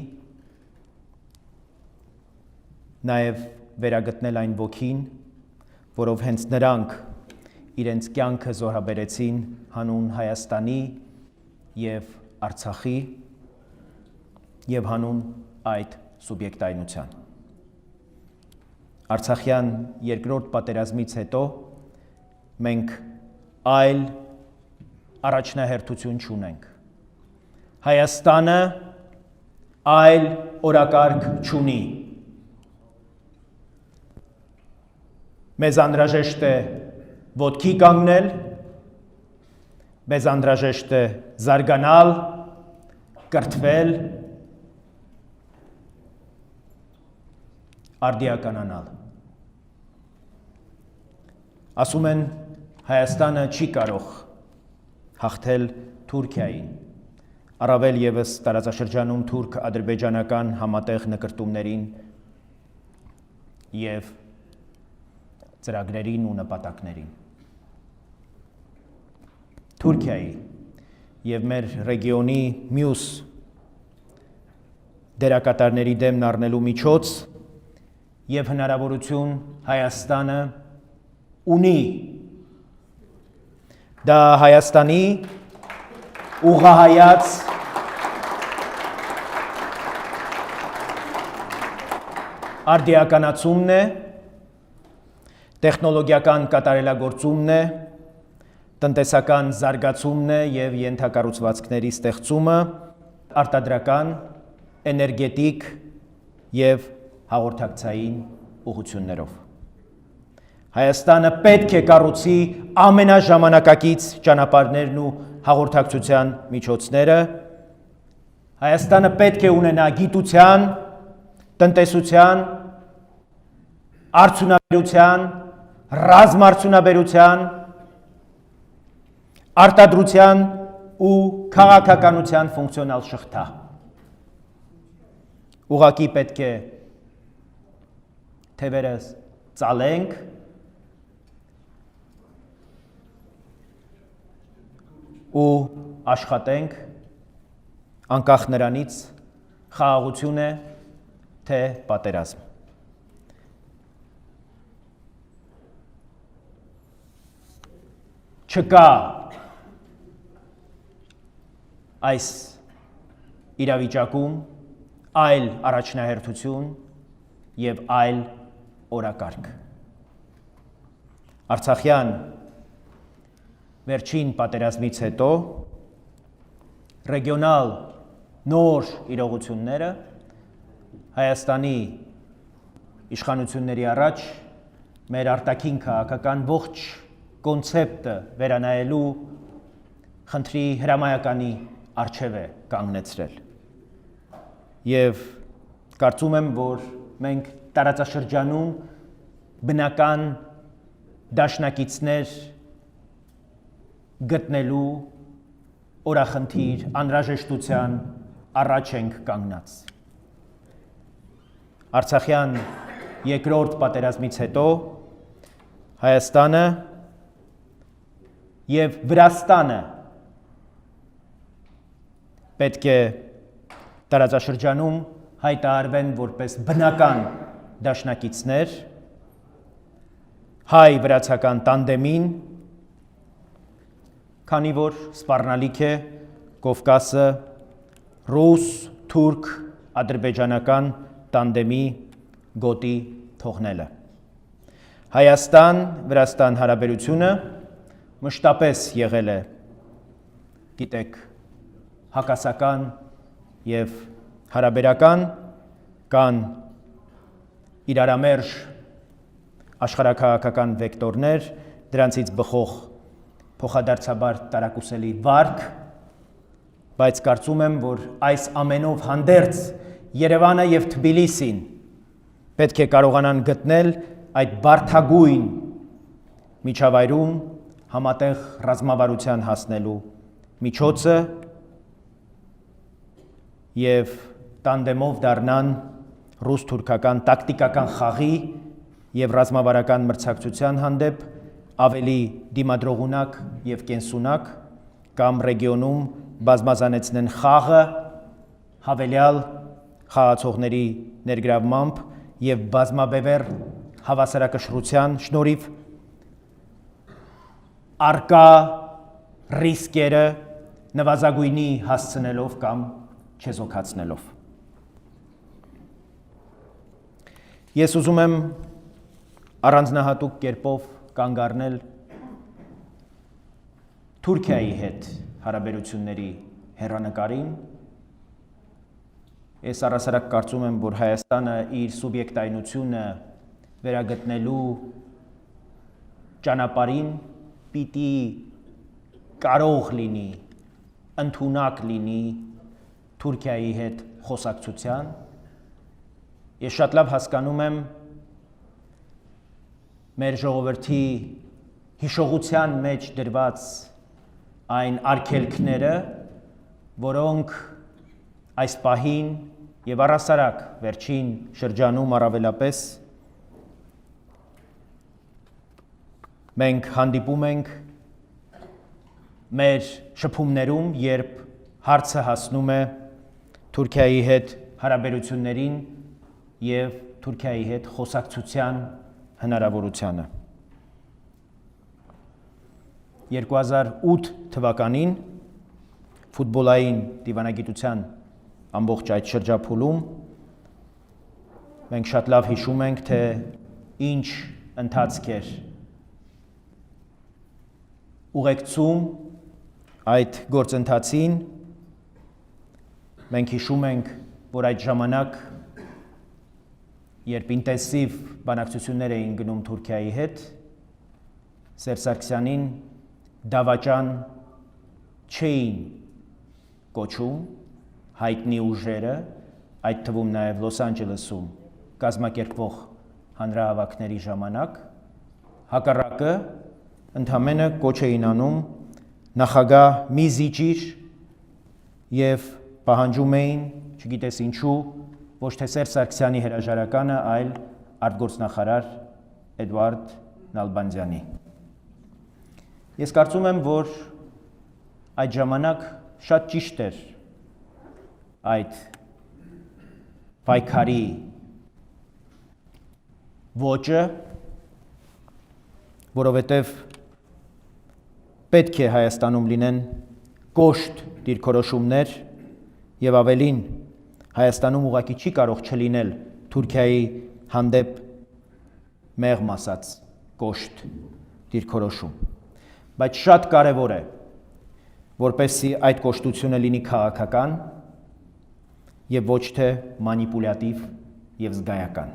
նաև վերագտնել այն ոգին, որով հենց նրանք իրենց կյանքը զոհաբերեցին հանուն Հայաստանի և Արցախի և հանուն այդ սուբյեկտայնության։ Արցախյան երկրորդ պատերազմից հետո մենք այլ առաջնահերթություն չունենք։ Հայաստանը այլ օրակարգ չունի։ Մեզ անհրաժեշտ է ոտքի կանգնել, մեզ անհրաժեշտ է զարգանալ, կրթվել, արդիականանալ։ Ասում են, Հայաստանը չի կարող հաղթել Թուրքիային, առավել ևս տարածաշրջանում թուրք-ադրբեջանական համատեղ նկրտումներին և ծրագրերին ու նպատակներին։ Թուրքիայի և մեր ռեգիոնի մյուս դերակատարների դեմն առնելու միջոց և հնարավորություն Հայաստանը ունի։ Դա Հայաստանի ուղղահայաց արդիականացումն է, տեխնոլոգիական կատարելագործումն է, տնտեսական զարգացումն է և ենթակառուցվածքների ստեղծումը, արտադրական, էներգետիկ և հաղորդակցային ուղղություններով։ Հայաստանը պետք է կառուցի ամենաժամանակակից ճանապարհներն ու հաղորդակցության միջոցները, Հայաստանը պետք է ունենա գիտության, տնտեսության, արդյունաբերության, ռազմարդյունաբերության, արտադրության ու քաղաքականության ֆունկցիոնալ շղթա։ Ուղղակի պետք է թևերս ծալենք ու աշխատենք, անկախ նրանից խաղաղություն է, թե պատերազմ։ Չկա այս իրավիճակում այլ առաջնահերթություն և այլ օրակարգ։ Արցախյան վերջին պատերազմից հետո ռեգիոնալ նոր իրողությունները Հայաստանի իշխանությունների առաջ մեր արտաքին քաղաքական ողջ կոնցեպտը վերանայելու խնդրի հրամայականի առջև է կանգնեցրել։ Եվ կարծում եմ, որ մենք տարածաշրջանում բնական դաշնակիցներ գտնելու օրախնդիր անհրաժեշտության առաջ ենք կանգնած։ Արցախյան երկրորդ պատերազմից հետո Հայաստանը և Վրաստանը պետք է տարածաշրջանում հայտարարվեն որպես բնական դաշնակիցներ հայ-վրացական տանդեմին, քանի որ սպառնալիք է Կովկասը ռուս, թուրք, ադրբեջանական տանդեմի գոտի թողնելը։ Հայաստան-Վրաստան հարաբերությունը մշտապես եղել է, գիտեք, հակասական եւ հարաբերական, կան իրարամերժ աշխարհաքաղաքական վեկտորներ, դրանցից բխող փոխադարձաբար տարակուսելի վարք, բայց կարծում եմ, որ այս ամենով հանդերձ Երևանը եւ Թբիլիսին պետք է կարողանան գտնել այդ բարդագույն միջավայրում համատեղ ռազմավարության հասնելու միջոցը եւ տանդեմով դառնան ռուս-թուրքական տակտիկական խաղի եւ ռազմավարական մրցակցության հանդեպ ավելի դիմադրողունակ եւ կենսունակ կամ ռեգիոնում բազմազանեցնեն խաղը հավելյալ խաղացողների ներգրավմամբ եւ բազմաբևեռ հավասարակշռության շնորհիվ արկա ռիսկերը նվազագույնի հասցնելով կամ չեզոքացնելով։ Ես ուզում եմ առանձնահատուկ կերպով կանգ առնել Թուրքիայի հետ հարաբերությունների հեռանկարին։ Ես առասարակ կարծում եմ, որ Հայաստանը իր սուբյեկտայնությունը վերագտնելու ճանապարհին պիտի կարող լինի, ընդունակ լինի Թուրքիայի հետ խոսակցության։ Ես շատ լավ հասկանում եմ մեր ժողովրդի հիշողության մեջ դրված այն արգելքները, որոնք այս պահին եւ առասարակ վերջին շրջանում առավելապես մենք հանդիպում ենք մեր շփումներում, երբ հարցը հասնում է Թուրքիայի հետ հարաբերություններին եւ Թուրքիայի հետ խոսակցության հնարավորությանը։ 2008 թվականին ֆուտբոլային դիվանագիտության ամբողջ այդ շրջափուլում մենք շատ լավ հիշում ենք, թե ինչ ընթացք էր ուղեկցում այդ գործընթացին։ Մենք հիշում ենք, որ այդ ժամանակ, երբ ինտենսիվ բանակցություններ էին գնում Թուրքիայի հետ, Սերժ Սարգսյանին դավաճան չէին կոչում հայտնի ուժերը, այդ թվում նաև Լոս Անջելեսում կազմակերպվող հանրահավաքների ժամանակ, հակառակը ընդամենը կոչ էին անում նախագահ մի զիջիր եւ պահանջում էին, չգիտես ինչու, ոչ թե Սերժ Սարգսյանի հրաժարականը, այլ արտգործնախարար Էդվարդ Նալբանդյանի։ Ես կարծում եմ, որ այդ ժամանակ շատ ճիշտ էր այդ պայքարի ոճը, որովհետև պետք է Հայաստանում լինեն կոշտ դիրքորոշումներ եւ ավելին Հայաստանում ուղղակի չի կարող չլինել Թուրքիայի հանդեպ մեղմ ասած կոշտ դիրքորոշում, բայց շատ կարևոր է, որպեսզի այդ կոշտությունը լինի քաղաքական եւ ոչ թե մանիպուլյատիվ եւ զգայական։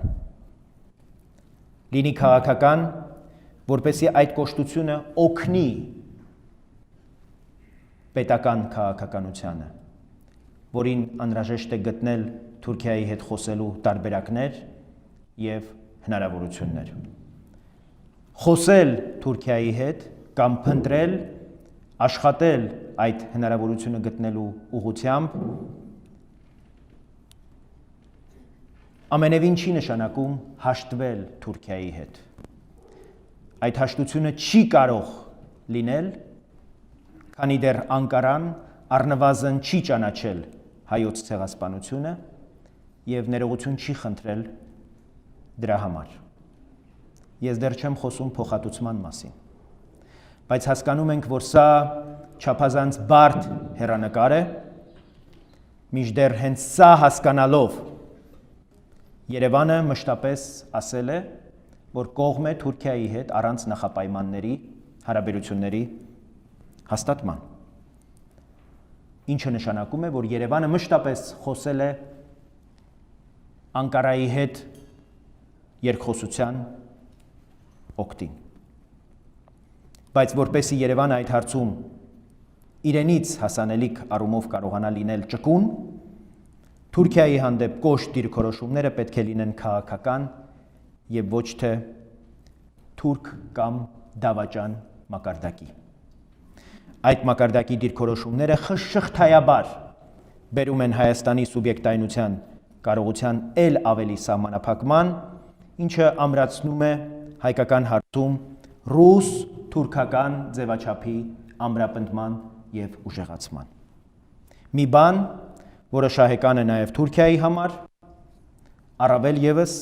Լինի քաղաքական, որպեսզի այդ կոշտությունը օգնի պետական քաղաքականությանը, որին անհրաժեշտ է գտնել Թուրքիայի հետ խոսելու տարբերակներ եւ հնարավորություններ։ Խոսել Թուրքիայի հետ կամ փնտրել, աշխատել այդ հնարավորությունը գտնելու ուղղությամբ ամենևին չի նշանակում հաշտվել Թուրքիայի հետ։ Այդ հաշտությունը չի կարող լինել, քանի դեռ Անկարան առնվազն չի ճանաչել հայոց ցեղասպանությունը եւ ներողություն չի խնդրել դրա համար։ Ես դեռ չեմ խոսում փոխհատուցման մասին, բայց հասկանում ենք, որ սա չափազանց բարդ հեռանկար է, մինչդեռ հենց սա հասկանալով Երևանը մշտապես ասել է, որ կողմ է Թուրքիայի հետ առանց նախապայմանների հարաբերությունների հաստատման։ Ինչը նշանակում է, որ Երևանը մշտապես խոսել է Անկարայի հետ երկխոսության օգտին։ Բայց որպեսզի Երևանը այդ հարցում իրենից հասանելիք առումով կարողանա լինել ճկուն, Թուրքիայի հանդեպ կոշտ դիրքորոշումները պետք է լինեն քաղաքական եւ ոչ թե թուրք կամ դավաճան մակարդակի։ Այդ մակարդակի դիրքորոշումները շղթայաբար բերում են Հայաստանի սուբյեկտայնության կարողության ել ավելի սահմանափակման, ինչը ամրացնում է հայկական հարցում ռուս-թուրքական ձևաչափի ամրապնդման եւ ուժեղացման։ Մի բան, որը շահեկան է նաև Թուրքիայի համար, առավել եւս,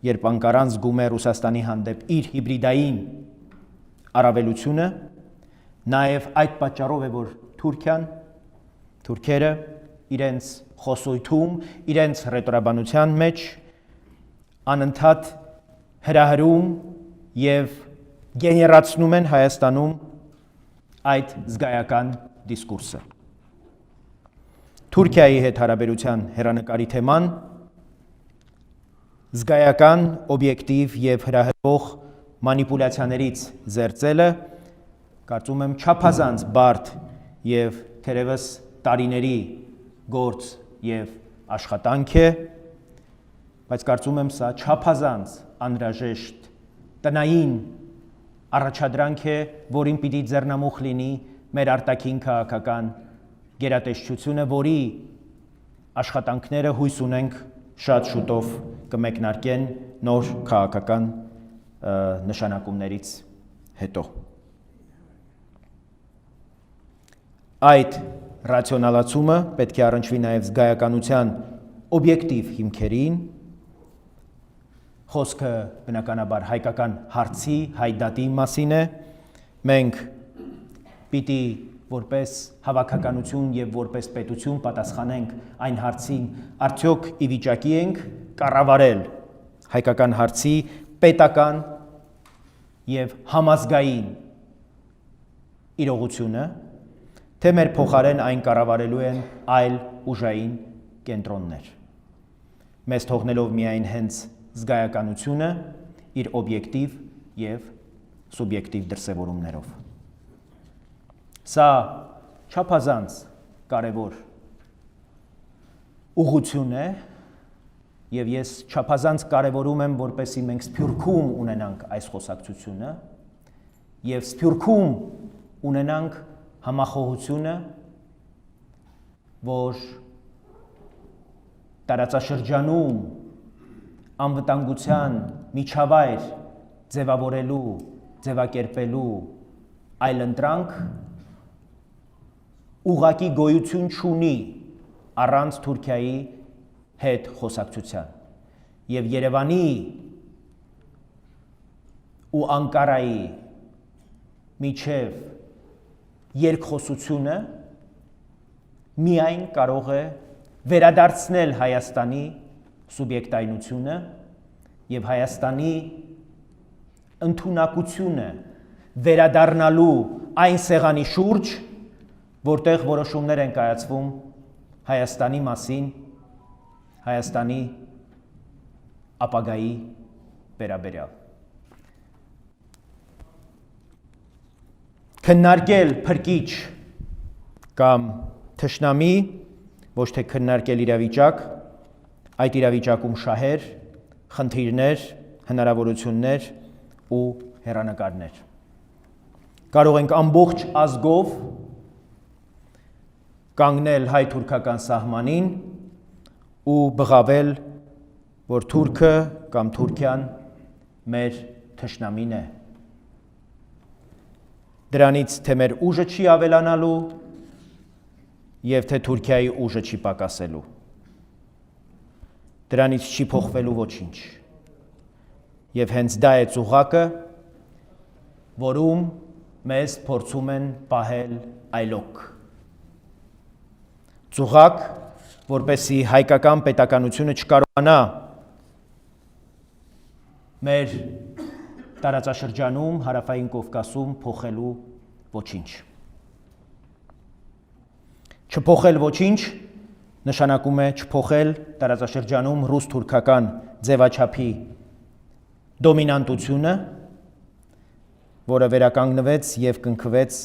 երբ Անկարան զգում է Ռուսաստանի հանդեպ իր հիբրիդային առավելությունը, նաև այդ պատճառով է, որ թուրքերը իրենց խոսույթում, իրենց ռետորաբանության մեջ անընդհատ հրահրում եւ գեներացնում են Հայաստանում այդ զգայական դիսկուրսը։ Թուրքիայի հետ հարաբերության հեռանկարի թեման զգայական, օբյեկտիվ եւ հրահրող մանիպուլյացիաներից զերծելը կարծում եմ չափազանց բարդ եւ թերևս տարիների գործ եւ աշխատանք է, բայց կարծում եմ սա չափազանց անհրաժեշտ տնային առաջադրանք է, որին պիտի ձեռնամուխ լինի մեր արտաքին քաղաքական գերատեսչությունը, որի աշխատանքները հույս ունենք շատ շուտով կմեկնարկեն նոր քաղաքական նշանակումներից հետո։ Այդ ռացիոնալացումը պետք է առնչվի նաև զգայականության օբյեկտիվ հիմքերին, խոսքը բնականաբար հայկական հարցի, հայդատի մասին է, մենք պիտի որպես հավաքականություն եւ որպես պետություն պատասխանենք այն հարցին, արդյոք ի վիճակի ենք կառավարել հայկական հարցի պետական եւ համազգային իրողությունը, թե մեր փոխարեն այն կառավարելու են այլ ուժային կենտրոններ, մեզ թողնելով միայն հենց զգայականությունը իր օբյեկտիվ եւ սուբյեկտիվ դրսևորումներով։ Սա չափազանց կարևոր ուղղություն է եւ ես չափազանց կարևորում եմ, որպեսզի մենք սփյուռքում ունենանք այս խոսակցությունը եւ սփյուռքում ունենանք համախոհությունը, որ տարածաշրջանում անվտանգության միջավայր ձևավորելու, ձևակերպելու այլընտրանք ուղղակի գոյություն չունի առանց Թուրքիայի հետ խոսակցության եւ Երևանի ու Անկարայի միջև երկխոսությունը միայն կարող է վերադարձնել Հայաստանի սուբյեկտայնությունը եւ Հայաստանի ընդունակությունը վերադառնալու այն սեղանի շուրջ, որտեղ որոշումներ են կայացվում Հայաստանի մասին, Հայաստանի ապագայի վերաբերյալ։ Քննարկել փրկիչ կամ թշնամի, ոչ թե քննարկել իրավիճակ, այդ իրավիճակում շահեր, խնդիրներ, հնարավորություններ ու հեռանկարներ։ Կարող ենք ամբողջ ազգով կանգնել հայ-թուրքական սահմանին ու բղավել, որ թուրքը կամ Թուրքիան մեր թշնամին է։ Դրանից թե մեր ուժը չի ավելանալու եւ թե Թուրքիայի ուժը չի պակասելու։ Դրանից չի փոխվելու ոչինչ։ Եվ հենց դա է ծուղակը, որում մեզ փորձում են պահել այլոք։ Ծուղակ, որպեսզի հայկական պետականությունը չկարողանա մեր տարածաշրջանում, հարավային Կովկասում փոխելու ոչինչ։ Չփոխել ոչինչ նշանակում է չփոխել տարածաշրջանում ռուս-թուրքական ձևաչափի դոմինանտությունը, որը վերականգնվեց եւ կնքվեց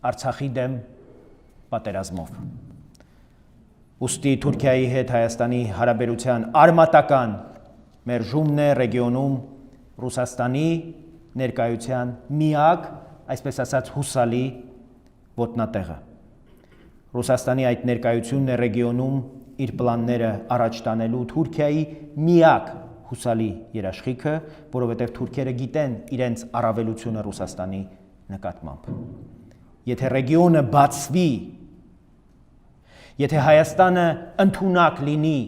Արցախի դեմ պատերազմով։ Ուստի Թուրքիայի հետ Հայաստանի հարաբերության արմատական մերժումն է ռեգիոնում Ռուսաստանի ներկայության միակ, այսպես ասած, հուսալի ոտնատեղը։ Ռուսաստանի այդ ներկայությունն է ռեգիոնում իր պլանները առաջ տանելու Թուրքիայի միակ հուսալի երաշխիքը, որովհետև թուրքերը գիտեն իրենց առավելությունը Ռուսաստանի նկատմամբ։ Եթե ռեգիոնը բացվի, եթե Հայաստանը ընդունակ լինի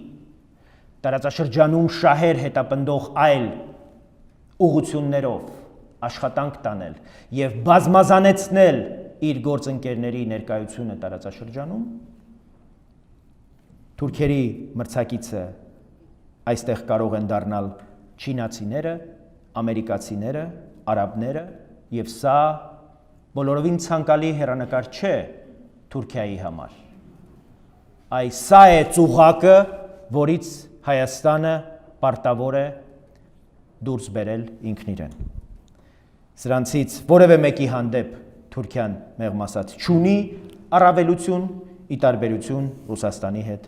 տարածաշրջանում շահեր հետապնդող այլ ուղղություններով աշխատանք տանել եւ բազմազանեցնել իր գործընկերների ներկայությունը տարածաշրջանում, թուրքերի մրցակիցը այստեղ կարող են դառնալ չինացիները, ամերիկացիները, արաբները եւ սա բոլորովին ցանկալի հեռանկար չէ Թուրքիայի համար։ Սա է ծուղակը, որից Հայաստանը պարտավոր է դուրս բերել ինքն իրեն։ Սրանցից որևէ մեկի հանդեպ Թուրքիան մեղմ ասած չունի առավելություն ի տարբերություն Ռուսաստանի հետ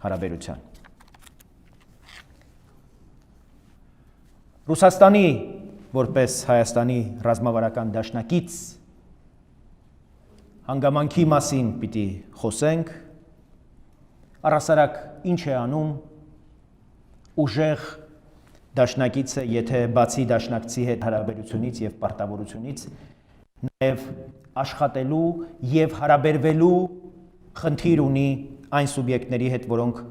հարաբերության։ Ռուսաստանի որպես Հայաստանի ռազմավարական դաշնակից հանգամանքի մասին պիտի խոսենք, առհասարակ ինչ է անում ուժեղ դաշնակիցը, եթե բացի դաշնակցի հետ հարաբերությունից եւ պարտավորությունից նաև աշխատելու եւ հարաբերվելու խնդիր ունի այն սուբյեկտների հետ, որոնք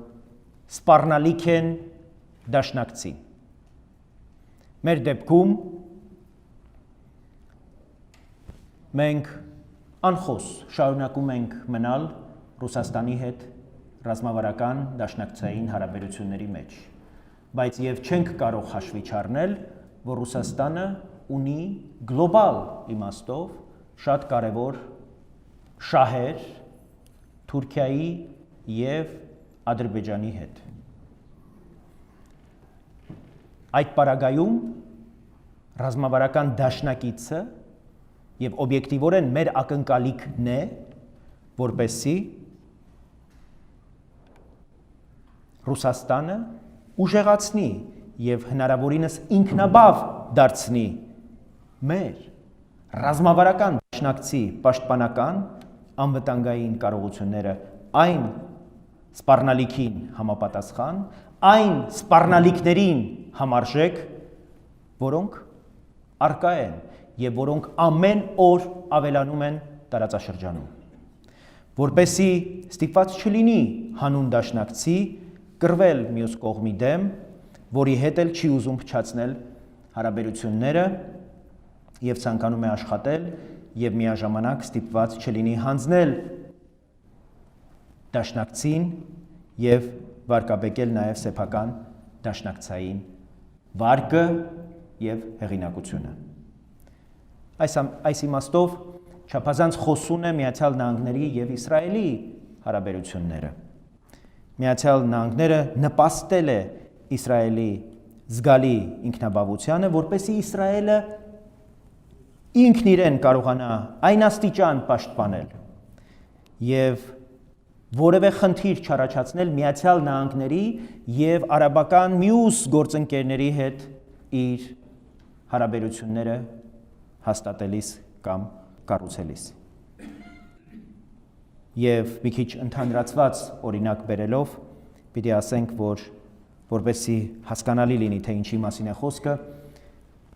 սպառնալիք են դաշնակցին։ Մեր դեպքում մենք անխոս շարունակում ենք մնալ Ռուսաստանի հետ ռազմավարական դաշնակցային հարաբերությունների մեջ, բայց եւ չենք կարող հաշվի չառնել, որ Ռուսաստանը ունի գլոբալ իմաստով շատ կարևոր շահեր Թուրքիայի եւ Ադրբեջանի հետ։ Այդ պարագայում ռազմավարական դաշնակիցը եւ օբյեկտիվորեն մեր ակնկալիքն է, որպեսզի Ռուսաստանը ուժեղացնի եւ հնարավորինս ինքնաբավ դարձնի մեր ռազմավարական դաշնակցի պաշտպանական անվտանգային կարողությունները այն սպառնալիքին համապատասխան, այն սպառնալիքներին համարժեք, որոնք առկա են եւ որոնք ամեն օր ավելանում են տարածաշրջանում։ Որպեսզի ստիպված չլինի հանուն դաշնակցի կռվել մյուս կողմի դեմ, որի հետ էլ չի ուզում փչացնել հարաբերությունները եւ ցանկանում է աշխատել եւ միաժամանակ ստիպված չլինի հանձնել դաշնակցին եւ վարկաբեկել նաեւ սեփական դաշնակցային վարկը եւ հեղինակությունը։ Այս իմաստով չափազանց խոսուն է Միացյալ Նահանգների եւ Իսրայելի հարաբերությունները։ Միացյալ Նահանգները նպաստել է Իսրայելի զգալի ինքնաբավությանը, որպեսզի Իսրայելը ինքն իրեն կարողանա այն աստիճան պաշտպանել եւ որևէ խնդիր չառաջացնել Միացյալ Նահանգների եւ արաբական մյուս գործընկերների հետ իր հարաբերությունները հաստատելիս կամ կառուցելիս։ Եվ մի քիչ ընդհանրացված օրինակ բերելով պիտի ասենք, որ որպեսզի հասկանալի լինի, թե ինչի մասին է խոսքը,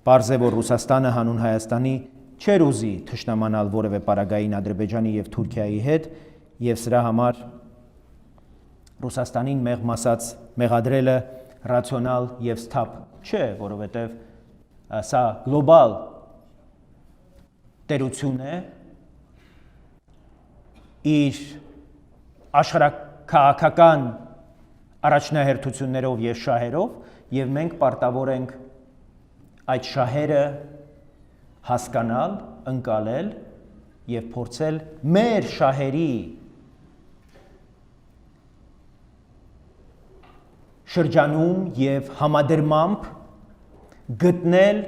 պարզ է, որ Ռուսաստանը հանուն Հայաստանի չէր ուզի թշնամանալ որևէ պարագային Ադրբեջանի եւ Թուրքիայի հետ, եւ սրա համար Ռուսաստանին մեղմ ասած մեղադրելը ռացիոնալ եւ սթափ չէ, որովհետեւ սա գլոբալ տերություն է իր աշխարհաքաղաքական առաջնահերթություններով եւ շահերով, եւ մենք պարտավոր ենք այդ շահերը հասկանալ, ընկալել եւ փորձել մեր շահերի շրջանում եւ համադրմամբ գտնել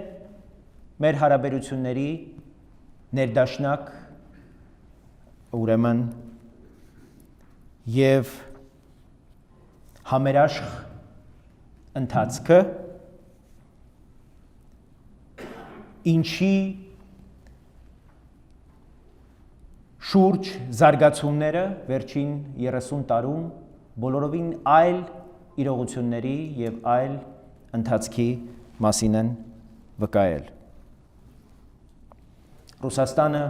մեր հարաբերությունների ներդաշնակ ուրեմն եւ համերաշխ ընթացքը ինչի շուրջ զարգացումները վերջին 30 տարում բոլորովին այլ իրողությունների եւ այլ ընթացքի մասին են վկայել։ Ռուսաստանը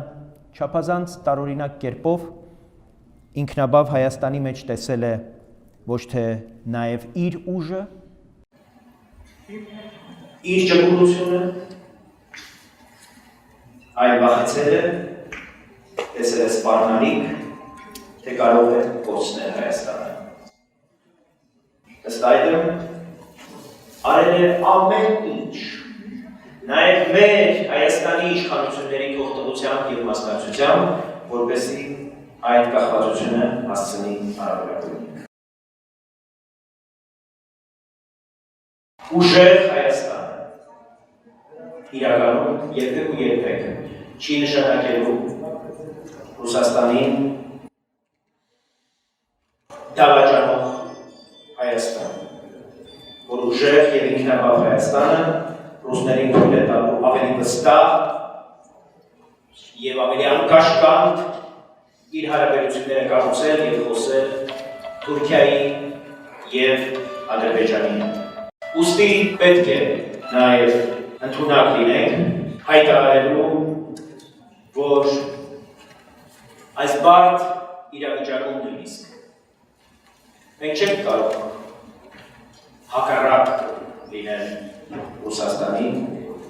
չափազանց տարօրինակ կերպով ինքնաբավ Հայաստանի մեջ տեսել է ոչ թե նաեւ իր ուժը, իր ճկունությունը, այլ վախեցել է, տեսել է սպառնալիք, թե կարող է կորցնել Հայաստանը։ Ըստ այդմ արել է ամեն ինչ, նաև մեր Հայաստանի իշխանությունների թողտվությամբ և մասնակցությամբ, որպեսզի այդ կախվածությունը հասցնի հարաբերակցություն։ Ուժեղ Հայաստանը իրականում երբեք ու երբեք չի նշանակելու Ռուսաստանին դավաճանող Հայաստան, որ ուժեղ և ինքնաբավ Հայաստանը ռուսներին թույլ է տալու ավելի վստահ և ավելի անկաշկանդ իր հարաբերությունները կառուցել և խոսել Թուրքիայի և Ադրբեջանի հետ։ Ուստի պետք է նաև ընդունակ լինենք հայտարարելու, որ այս բարդ իրավիճակում նույնիսկ մենք չենք կարող հակառակ լինել Ռուսաստանին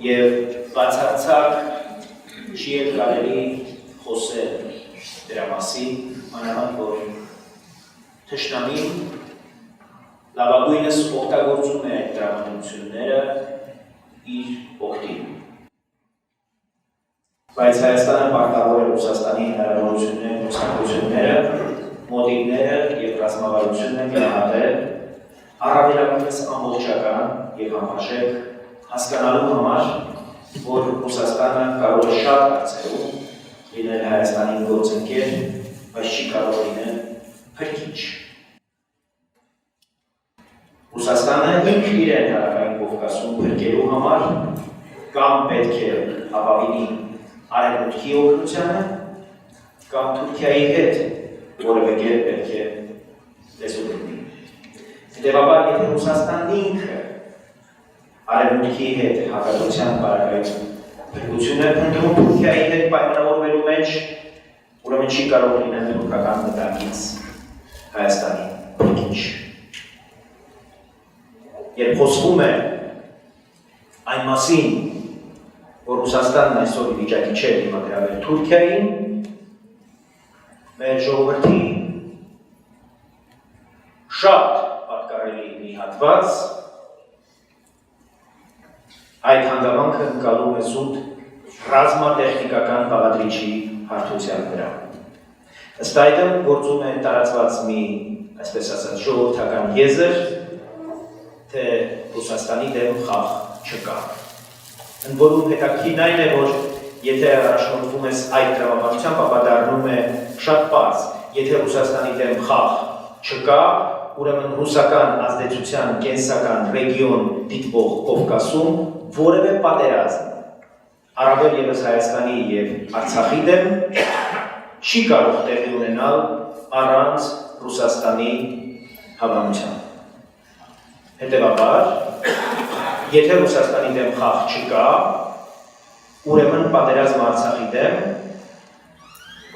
և բացարձակ չի էլ կարելի խոսել դրա մասին, մանավանդ որ թշնամին լավագույնս օգտագործում է այդ տրամադրությունները իր օգտին։ Բայց Հայաստանը պարտավոր է Ռուսաստանի հնարավորությունները, ցանկությունները, մոտիվները և ռազմավարությունը գնահատել առավելապես ամբողջական և համարժեք հասկանալու համար, որ Ռուսաստանը կարող է շատ հարցերում լինել Հայաստանի գործընկեր, բայց չի կարող լինել փրկիչ։ Ռուսաստանը ինքն իրեն հարավային Կովկասում փրկելու համար կամ պետք է ապավինի Արևմուտքի օգնությանը, կամ Թուրքիայի հետ որևէ կերպ պետք է լեզու գտնի։ Հետևաբար, եթե Ռուսաստանն ինքը Արևմուտքի հետ հակադրության պարագայում փրկություն է փնտրում Թուրքիայի հետ պայմանավորվելու մեջ, ուրեմն չի կարող լինել թուրքական վտանգից Հայաստանի փրկիչ։ Երբ խոսվում է այն մասին, որ Ռուսաստանն այսօր վիճակի չէ դիմադրավել Թուրքիային, մեր ժողովրդի շատ պատկառելի մի հատված այդ հանգամանքը ընկալում է զուտ ռազմատեխնիկական բաղադրիչի հարթության վրա։ Ըստ այդմ գործում է տարածված մի, այսպես ասած, ժողովրդական եզր, թե Ռուսաստանի դեմ խաղ չկա։ Ընդ որում հետաքրքիրն այն է, որ եթե առաջնորդվում ես այդ տրամաբանությամբ, ապա դառնում է շատ պարզ, եթե Ռուսաստանի դեմ խաղ չկա, ուրեմն ռուսական ազդեցության կենսական ռեգիոն դիտվող Կովկասում որևէ պատերազմ, առավել ևս Հայաստանի և Արցախի դեմ, չի կարող տեղի ունենալ առանց Ռուսաստանի հավանության։ Հետևաբար, եթե Ռուսաստանի դեմ խաղ չկա, ուրեմն պատերազմը Արցախի դեմ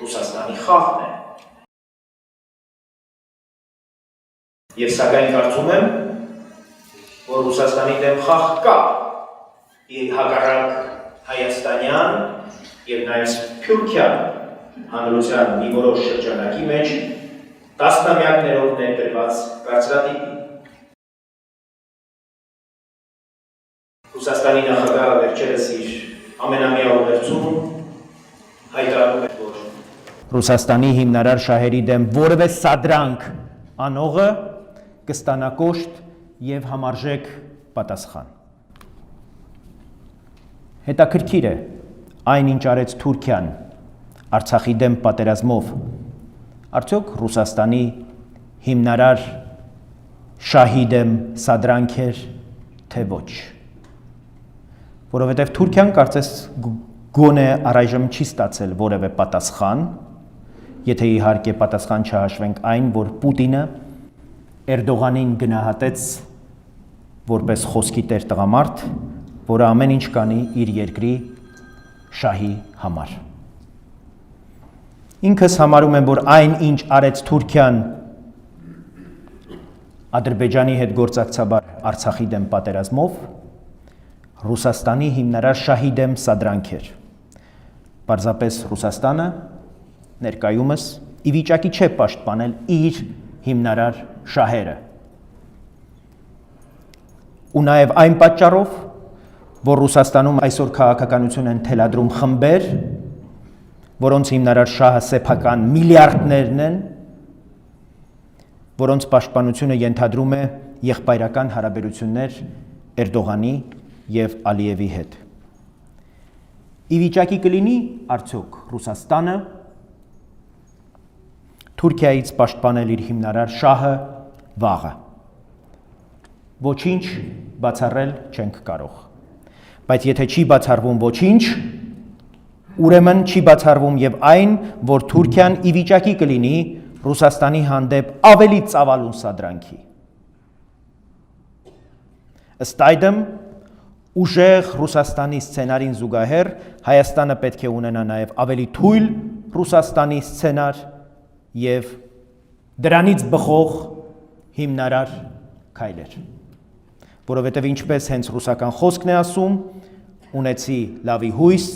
Ռուսաստանի խաղն է։ Եվ սակայն կարծում եմ, որ Ռուսաստանի դեմ խաղ կա, հակառակ հայաստանյան և նաև սփյուռքյան հանրության մի որոշ շրջանակի մեջ տասնամյակներով ներդրված կարծրատիպի։ Ռուսաստանի նախագահը վերջերս իր ամենամյա ուղերձում հայտարարում է, որ Ռուսաստանի հիմնարար շահերի դեմ որևէ սադրանք անողը կստանա կոշտ եւ համարժեք պատասխան։ Հետաքրքիր է այն, ինչ արեց Թուրքիան Արցախի դեմ պատերազմով, արդյոք Ռուսաստանի հիմնարար շահի դեմ սադրանք էր, թե ոչ։ Որովհետև Թուրքիան կարծես գոնե առայժմ չի ստացել որևէ պատասխան, եթե իհարկե պատասխան չհաշվենք այն, որ Պուտինը Էրդողանին գնահատեց որպես խոսքի տեր տղամարդ, որը ամեն ինչ կանի իր երկրի շահի համար։ Ինքս համարում եմ, որ այն, ինչ արեց Թուրքիան Ադրբեջանի հետ գործակցաբար Արցախի դեմ պատերազմով, Ռուսաստանի հիմնարար շահի դեմ սադրանք էր։ Պարզապես Ռուսաստանը ներկայումս ի վիճակի չէ պաշտպանել իր հիմնարար շահերը։ Ու նաև այն պատճառով, որ Ռուսաստանում այսօր քաղաքականություն են թելադրում խմբեր, որոնց հիմնարար շահը սեփական միլիարդներն են, որոնց պաշտպանությունը ենթադրում է եղբայրական հարաբերություններ Էրդողանի և Ալիևի հետ։ Ի վիճակի կլինի արդյոք Ռուսաստանը Թուրքիայից պաշտպանել իր հիմնարար շահը վաղը։ Ոչինչ բացառել չենք կարող։ Բայց եթե չի բացառվում ոչինչ, ուրեմն չի բացառվում և այն, որ Թուրքիան ի վիճակի կլինի Ռուսաստանի հանդեպ ավելի ծավալուն սադրանքի։ Ըստ այդմ, ուժեղ Ռուսաստանի սցենարին զուգահեռ Հայաստանը պետք է ունենա նաև ավելի թույլ Ռուսաստանի սցենար և դրանից բխող հիմնարար քայլեր։ Որովհետև ինչպես հենց ռուսական խոսքն է ասում, ունեցի լավի հույս,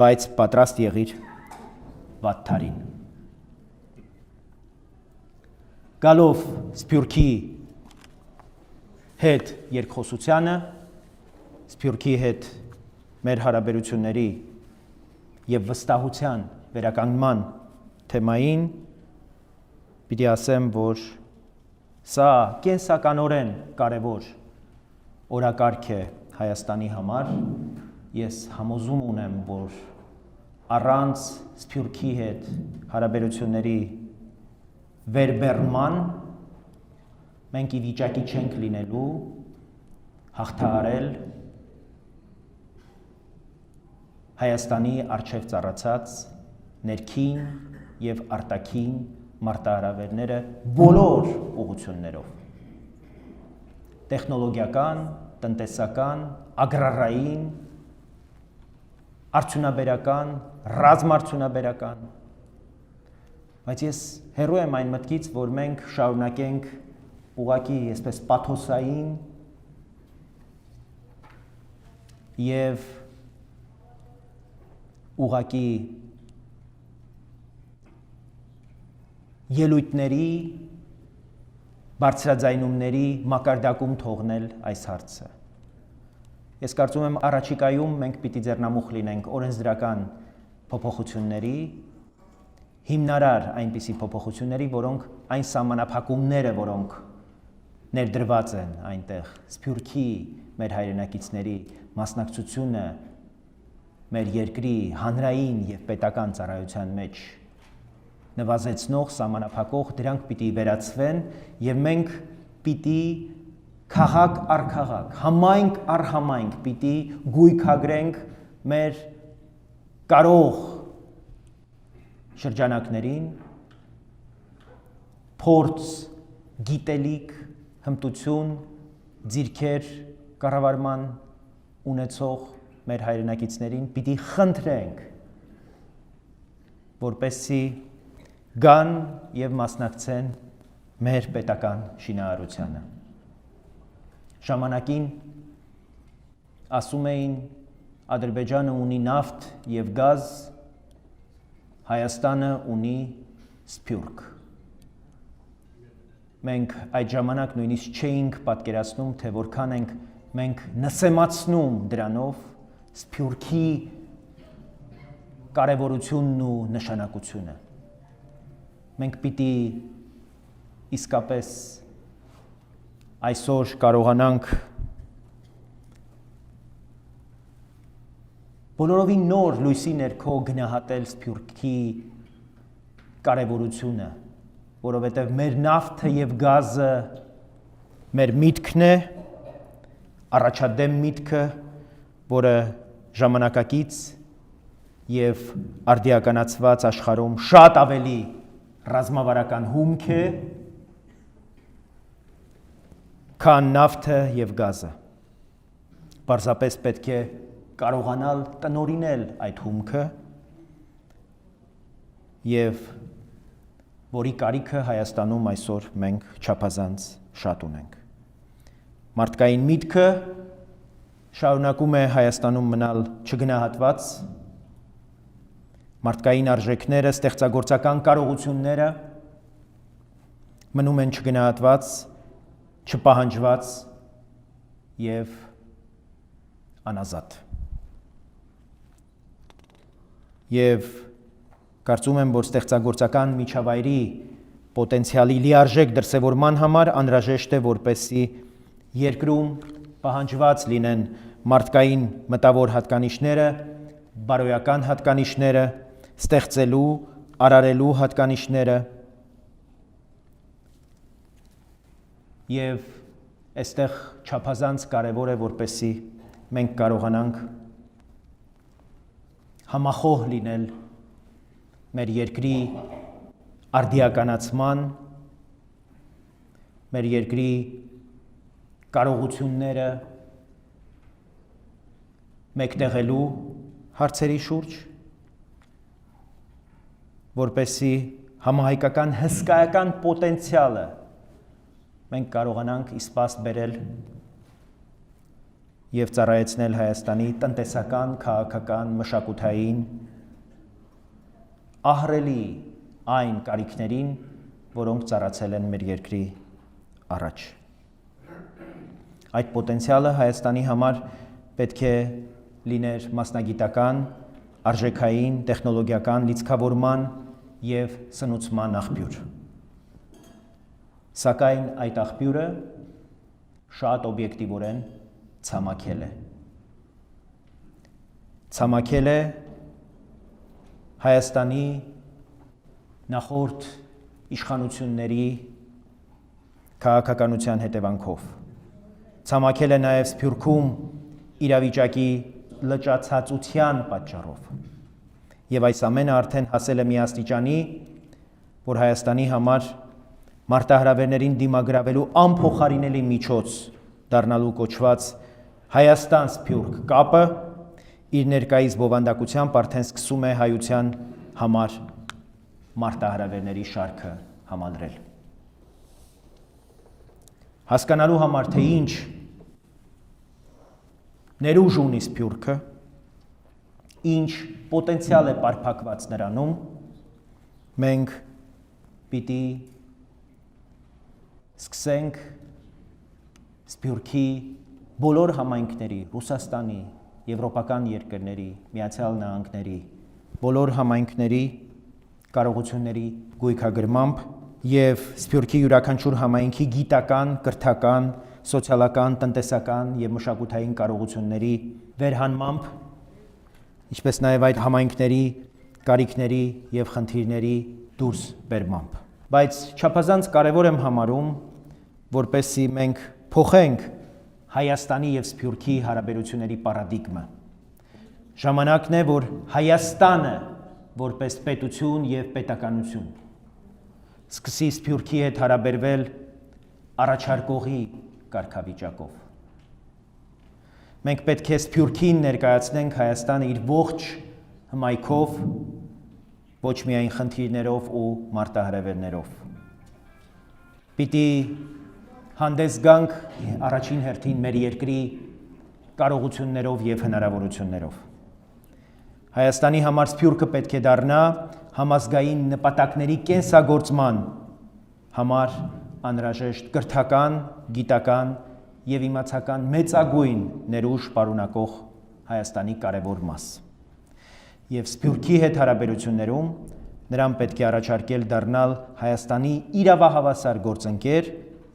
բայց պատրաստ եղիր վատթարին։ Գալով Սփյուռքի հետ երկխոսությանը, Սփյուռքի հետ մեր հարաբերությունների և վստահության վերականգնման թեմային, պիտի ասեմ, որ սա կենսականորեն կարևոր օրակարգ է Հայաստանի համար, ես համոզում ունեմ, որ առանց Սփյուռքի հետ հարաբերությունների վերբեռնման մենք ի վիճակի չենք լինելու հաղթահարել Հայաստանի առջև ծառացած ներքին և արտաքին մարտահրավերները բոլոր ուղղություններով՝ տեխնոլոգիական, տնտեսական, ագրարային, արդյունաբերական, ռազմարդյունաբերական, բայց ես հեռու եմ այն մտքից, որ մենք շարունակենք ուղղակի այսպես պաթոսային և ուղղակի ելույթների, բարձրաձայնումների մակարդակում թողնել այս հարցը։ Ես կարծում եմ առաջիկայում մենք պիտի ձեռնամուխ լինենք օրենսդրական փոփոխությունների, հիմնարար այնպիսի փոփոխությունների, որոնք այն սահմանափակումները, որոնք ներդրված են այնտեղ, Սփյուռքի մեր հայրենակիցների մասնակցությունը մեր երկրի հանրային և պետական ծառայության մեջ նվազեցնող, սահմանափակող, դրանք պիտի վերացվեն և մենք պիտի քաղաք առ քաղաք, համայնք առ համայնք պիտի գույքագրենք մեր կարող շրջանակներին, փորձ, գիտելիք, հմտություն, ձիրքեր կառավարման ունեցող մեր հայրենակիցներին պիտի խնդրենք, որպեսզի գան և մասնակցեն մեր պետական շինարարությանը։ Ժամանակին ասում էին Ադրբեջանը ունի նավթ և գազ, Հայաստանը ունի Սփյուռք։ Մենք այդ ժամանակ նույնիսկ չէինք պատկերացնում, թե որքան ենք մենք նսեմացնում դրանով Սփյուռքի կարևորությունն ու նշանակությունը։ Մենք պիտի իսկապես այսօր կարողանանք բոլորովին նոր լույսի ներքո գնահատել Սփյուռքի կարևորությունը, որովհետև մեր նավթը եւ գազը մեր միտքն է, առաջադեմ միտքը, որը ժամանակակից եւ արդիականացված աշխարհում շատ ավելի ռազմավարական հումք է, քան նավթը եւ գազը։ Պարզապես պետք է կարողանալ տնօրինել այդ հումքը եւ որի կարիքը Հայաստանում այսօր մենք չափազանց շատ ունենք։ Մարդկային միտքը շարունակում է Հայաստանում մնալ չգնահատված, մարդկային արժեքները, ստեղծագործական կարողությունները մնում են չգնահատված, չպահանջված եւ անազատ։ Եվ կարծում եմ, որ ստեղծագործական միջավայրի պոտենցիալի լիարժեք դրսևորման համար անհրաժեշտ է, որպեսզի երկրում պահանջված լինեն մարդկային մտավոր հատկանիշները, բարոյական հատկանիշները, ստեղծելու, արարելու հատկանիշները եւ այստեղ չափազանց կարևոր է, որպեսզի մենք կարողանանք համախոհ լինել մեր երկրի արդիականացման, մեր երկրի կարողությունները մեկտեղելու հարցերի շուրջ, որպեսզի համահայկական հսկայական պոտենցիալը մենք կարողանանք իսպաստ բերել եւ ծառայեցնել Հայաստանի տնտեսական, քաղաքական, մշակութային ահռելի այն կարիքներին, որոնք ծառացել են մեր երկրի առաջ։ Այդ պոտենցիալը Հայաստանի համար պետք է լիներ մասնագիտական, արժեքային, տեխնոլոգիական լիցքավորման եւ սնուցման աղբյուր։ Սակայն այդ աղբյուրը շատ օբյեկտիվորեն ցամաքել է։ Ցամաքել է Հայաստանի նախորդ իշխանությունների քաղաքականության հետևանքով։ Ցամաքել է նաև Սփյուռքում իրավիճակի լճացածության պատճառով։ Եվ այս ամենը արդեն հասել է մի աստիճանի, որ Հայաստանի համար մարտահրավերներին դիմագրավելու անփոխարինելի միջոց դառնալու կոչված Հայաստան-Սփյուռք կապը իր ներկայիս բովանդակությամբ արդեն սկսում է հայության համար մարտահրավերների շարքը համալրել։ Հասկանալու համար, թե ինչ ներուժ ունի Սփյուռքը, ինչ պոտենցիալ է պարփակված նրանում, մենք պիտի սկսենք Սփյուռքի բոլոր համայնքների, Ռուսաստանի, եվրոպական երկրների, Միացյալ Նահանգների, բոլոր համայնքների կարողությունների գույքագրմամբ եւ Սփյուռքի յուրաքանչյուր համայնքի գիտական, կրթական, սոցիալական, տնտեսական եւ մշակութային կարողությունների վերհանմամբ, ինչպես նաեւ այդ համայնքների կարիքների եւ խնդիրների դուրս բերմամբ։ Բայց չափազանց կարևոր եմ համարում, որպեսզի մենք փոխենք Հայաստանի եւ Սփյուռքի հարաբերությունների պարադիգմը։ Ժամանակն է, որ Հայաստանը որպես պետություն եւ պետականություն սկսի Սփյուռքի հետ հարաբերվել առաջարկողի կարգավիճակով։ Մենք պետք է Սփյուռքին ներկայացնենք Հայաստանը իր ողջ հմայքով, ոչ միայն խնդիրներով ու մարտահրավերներով։ Պիտի հանդես գանք առաջին հերթին մեր երկրի կարողություններով եւ հնարավորություններով։ Հայաստանի համար Սփյուռքը պետք է դառնա համազգային նպատակների կենսագործման համար անհրաժեշտ կրթական, գիտական եւ իմացական մեծագույն ներուժ պարունակող Հայաստանի կարևոր մաս։ Եվ Սփյուռքի հետ հարաբերություններում նրան պետք է առաջարկել դառնալ Հայաստանի իրավահավասար գործընկեր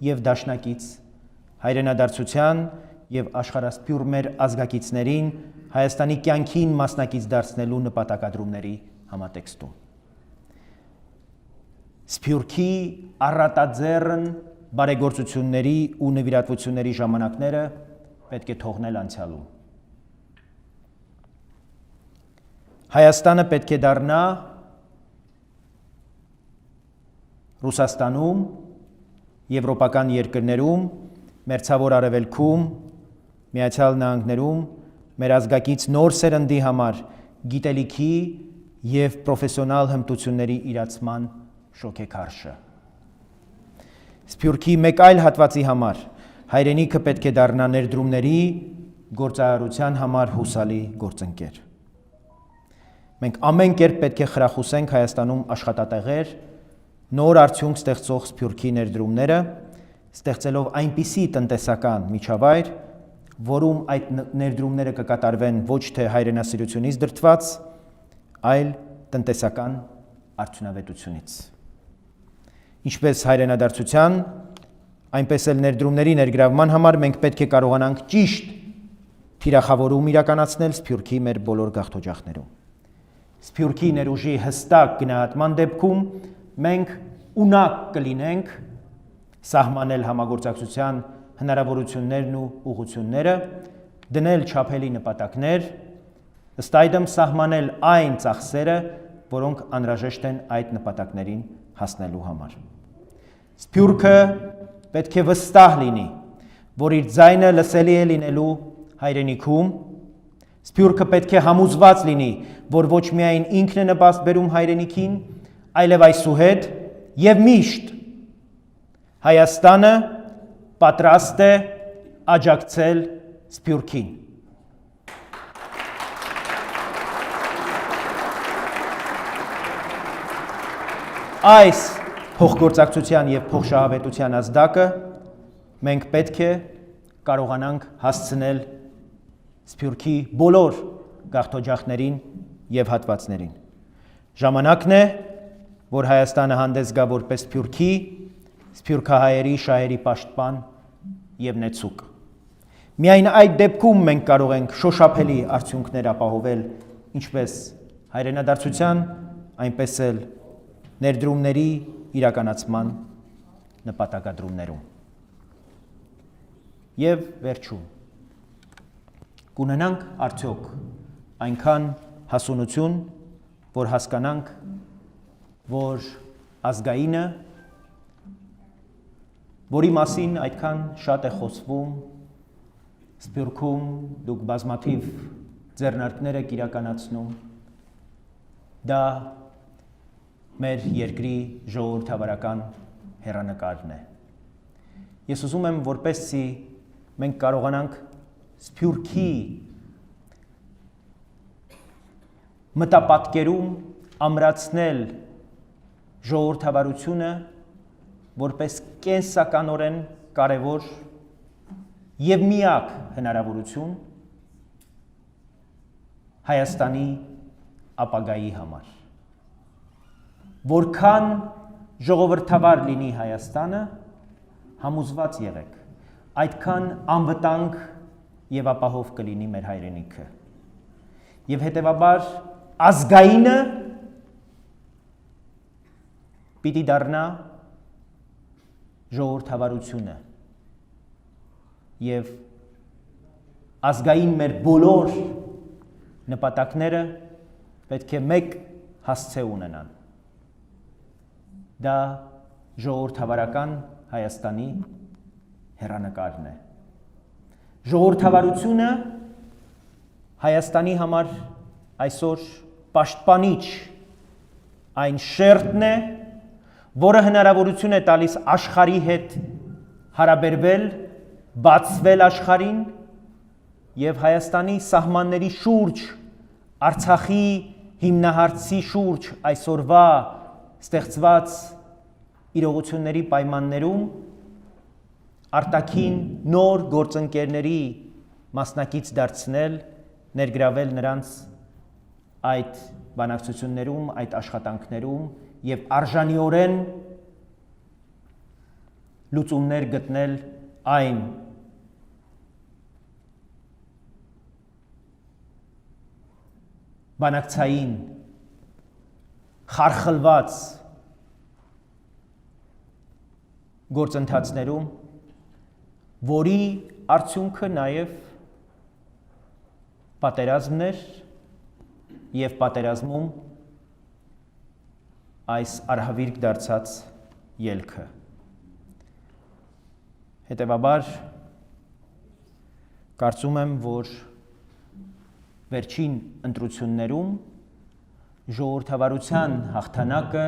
եւ դաշնակից հայրենադարձության եւ աշխարհասփյուռ մեր ազգակիցներին Հայաստանի կյանքին մասնակից դարձնելու նպատակադրումների համատեքստում։ Սփյուռքի առատաձեռն բարեգործությունների ու նվիրատվությունների ժամանակները պետք է թողնել անցյալում։ Հայաստանը պետք է դառնա Ռուսաստանում, եվրոպական երկրներում, Մերձավոր Արևելքում, Միացյալ Նահանգներում մեր ազգակից նոր սերնդի համար գիտելիքի եւ պրոֆեսիոնալ հմտությունների իրացման շոքեքարշը։ Սփյուռքի մեկ այլ հատվածի համար հայրենիքը պետք է դառնա ներդրումների գործարարության համար հուսալի գործընկեր։ Մենք ամեն կերպ պետք է խրախուսենք Հայաստանում աշխատատեղեր, նոր արդյունք ստեղծող Սփյուռքի ներդրումները, ստեղծելով այնպիսի տնտեսական միջավայր, որում այդ ներդրումները կկատարվեն ոչ թե հայրենասիրությունից դրդված, այլ տնտեսական արդյունավետությունից։ Ինչպես հայրենադարձության, այնպես էլ ներդրումների ներգրավման համար մենք պետք է կարողանանք ճիշտ թիրախավորում իրականացնել Սփյուռքի մեր բոլոր գաղթօջախներում։ Սփյուռքի ներուժի հստակ գնահատման դեպքում մենք ունակ կլինենք սահմանել համագործակցության հնարավորություններն ու ուղղությունները, դնել չափելի նպատակներ, ըստ այդմ սահմանել այն ծախսերը, որոնք անհրաժեշտ են այդ նպատակներին հասնելու համար։ Սփյուռքը պետք է վստահ լինի, որ իր ձայնը լսելի է լինելու հայրենիքում, Սփյուռքը պետք է համոզված լինի, որ ոչ միայն ինքն է նպաստ բերում հայրենիքին, այլև այսուհետ եւ միշտ Հայաստանը պատրաստ է աջակցել Սփյուռքին։ Այս փոխգործակցության եւ փոխշահավետության ազդակը մենք պետք է կարողանանք հասցնել Սփյուռքի բոլոր գաղթօջախներին եւ հատվածներին։ Ժամանակն է, որ Հայաստանը հանդես գա որպես Սփյուռքի, սփյուռքահայերի շահերի պաշտպան եւ նեցուկ։ Միայն այդ դեպքում մենք կարող ենք շոշափելի արդյունքներ ապահովել ինչպես հայրենադարձության, այնպես էլ ներդրումների իրականացման նպատակադրումներում։ Եվ վերջում կունենանք արդյոք այնքան հասունություն, որ հասկանանք, որ ազգայինը, որի մասին այդքան շատ է խոսվում, Սփյուռքում դուք բազմաթիվ ձեռնարկներ եք իրականացնում, դա մեր երկրի ժողովրդավարական հեռանկարն է։ Ես ուզում եմ, որպեսզի մենք կարողանանք Սփյուռքի մտապատկերում ամրացնել ժողովրդավարությունը որպես կենսականորեն կարևոր եւ միակ հնարավորություն Հայաստանի ապագայի համար։ Որքան ժողովրդավար լինի Հայաստանը, համոզված եղեք, այդքան անվտանգ եւ ապահով կլինի մեր հայրենիքը։ Եվ հետեւաբար ազգայինը պիտի դառնա ժողովրդավարությունը եւ ազգային մեր բոլոր նպատակները պետք է մեկ հասցե ունենան։ Դա ժողովրդավարական Հայաստանի հեռանկարն է։ Ժողովրդավարությունը Հայաստանի համար այսօր պաշտպանիչ այն շերտն է, որը հնարավորություն է տալիս աշխարհի հետ հարաբերվել, բացվել աշխարհին եւ Հայաստանի սահմանների շուրջ, Արցախի հիմնահարցի շուրջ այսօրվա ստեղծված իրողությունների պայմաններում արտաքին նոր գործընկերների մասնակից դարձնել, ներգրավել նրանց այդ բանակցություններում, այդ աշխատանքներում եւ արժանիորեն լուծումներ գտնել այն բանակցային խարխլված գործընթացներում, որի արդյունքը նաև պատերազմն էր եւ պատերազմում այս արհավիրք դարձած ելքը։ Հետևաբար կարծում եմ, որ վերջին ընտրություններում ժողովրդավարության հաղթանակը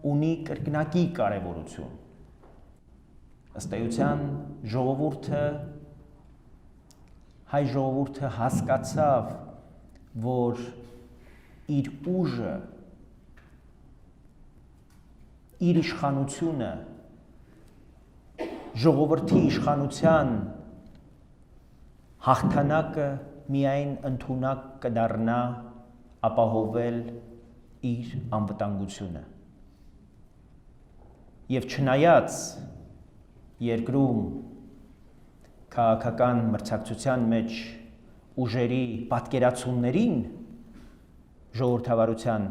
ունի կրկնակի կարևորություն։ Ըստ էության հայ ժողովուրդը հասկացավ, որ իր ուժը, իր իշխանությունը, ժողովրդի իշխանության հաղթանակը միայն ընդունակ կդառնա ապահովել իր անվտանգությունը։ Եվ չնայած երկրում քաղաքական մրցակցության մեջ ուժերի պատկերացումներին ժողովրդավարության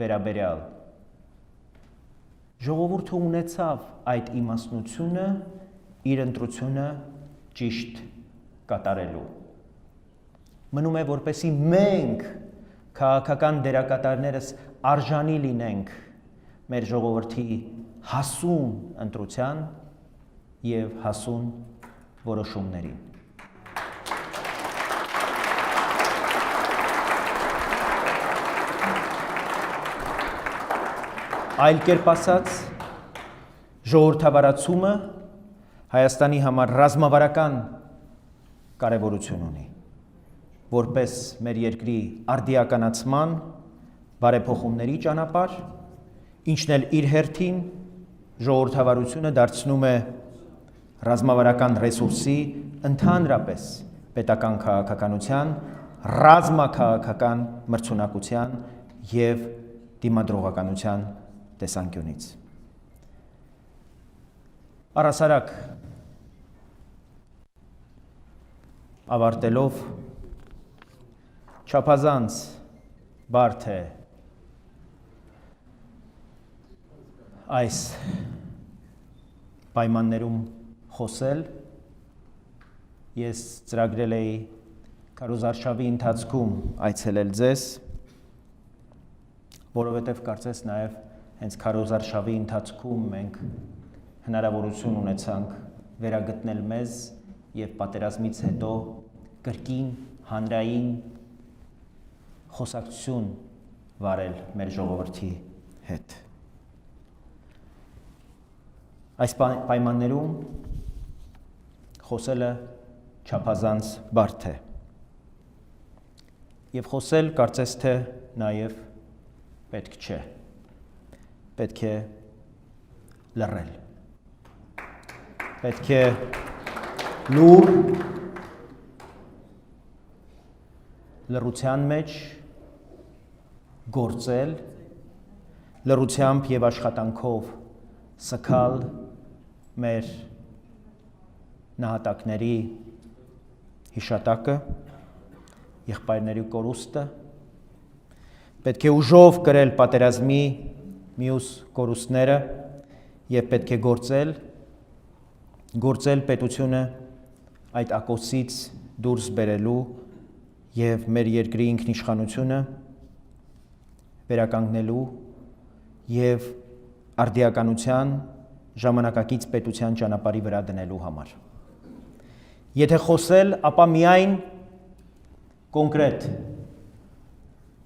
վերաբերյալ, ժողովուրդը ունեցավ այդ իմաստնությունը իր ընտրությունը ճիշտ կատարելու։ Մնում է, որպեսզի մենք քաղաքական դերակատարներս արժանի լինենք մեր ժողովրդի հասուն ընտրության եւ հասուն որոշումներին։ Այլ կերպ ասած, ժողովրդավարացումը Հայաստանի համար ռազմավարական կարևորություն ունի, որպես մեր երկրի արդիականացման, բարեփոխումների ճանապարհ, ինչն էլ իր հերթին ժողովրդավարությունը դարձնում է ռազմավարական ռեսուրսի, ընդհանրապես պետական քաղաքականության, ռազմաքաղաքական մրցունակության եւ դիմադրողականության տեսանկյունից։ Առհասարակ ավարտելով չափազանց բարդ է այս պայմաններում խոսել, ես ծրագրել էի քարոզարշավի ընթացքում այցելել ձեզ, որովհետև կարծես նաև հենց քարոզարշավի ընթացքում մենք հնարավորություն ունեցանք վերագտնել մեզ եւ պատերազմից հետո կրկին հանրային խոսակցություն վարել մեր ժողովրդի հետ։ Այս պայմաններում խոսելը չափազանց բարդ է։ Եվ խոսել կարծես թե նաև պետք չէ։ Պետք է լռել։ Պետք է լուր լռության մեջ գործել, լռությամբ եւ աշխատանքով սքալ մեր նահատակների հիշատակը, եղբայրների կորուստը, պետք է ուժով կրել պատերազմի մյուս կորուստները եւ պետք է գործել պետությունը այդ ակոսից դուրս բերելու եւ մեր երկրի ինքնիշխանությունը վերականգնելու եւ արդիականության ժամանակակից պետության ճանապարհի վրա դնելու համար։ Եթե խոսել, ապա միայն կոնկրետ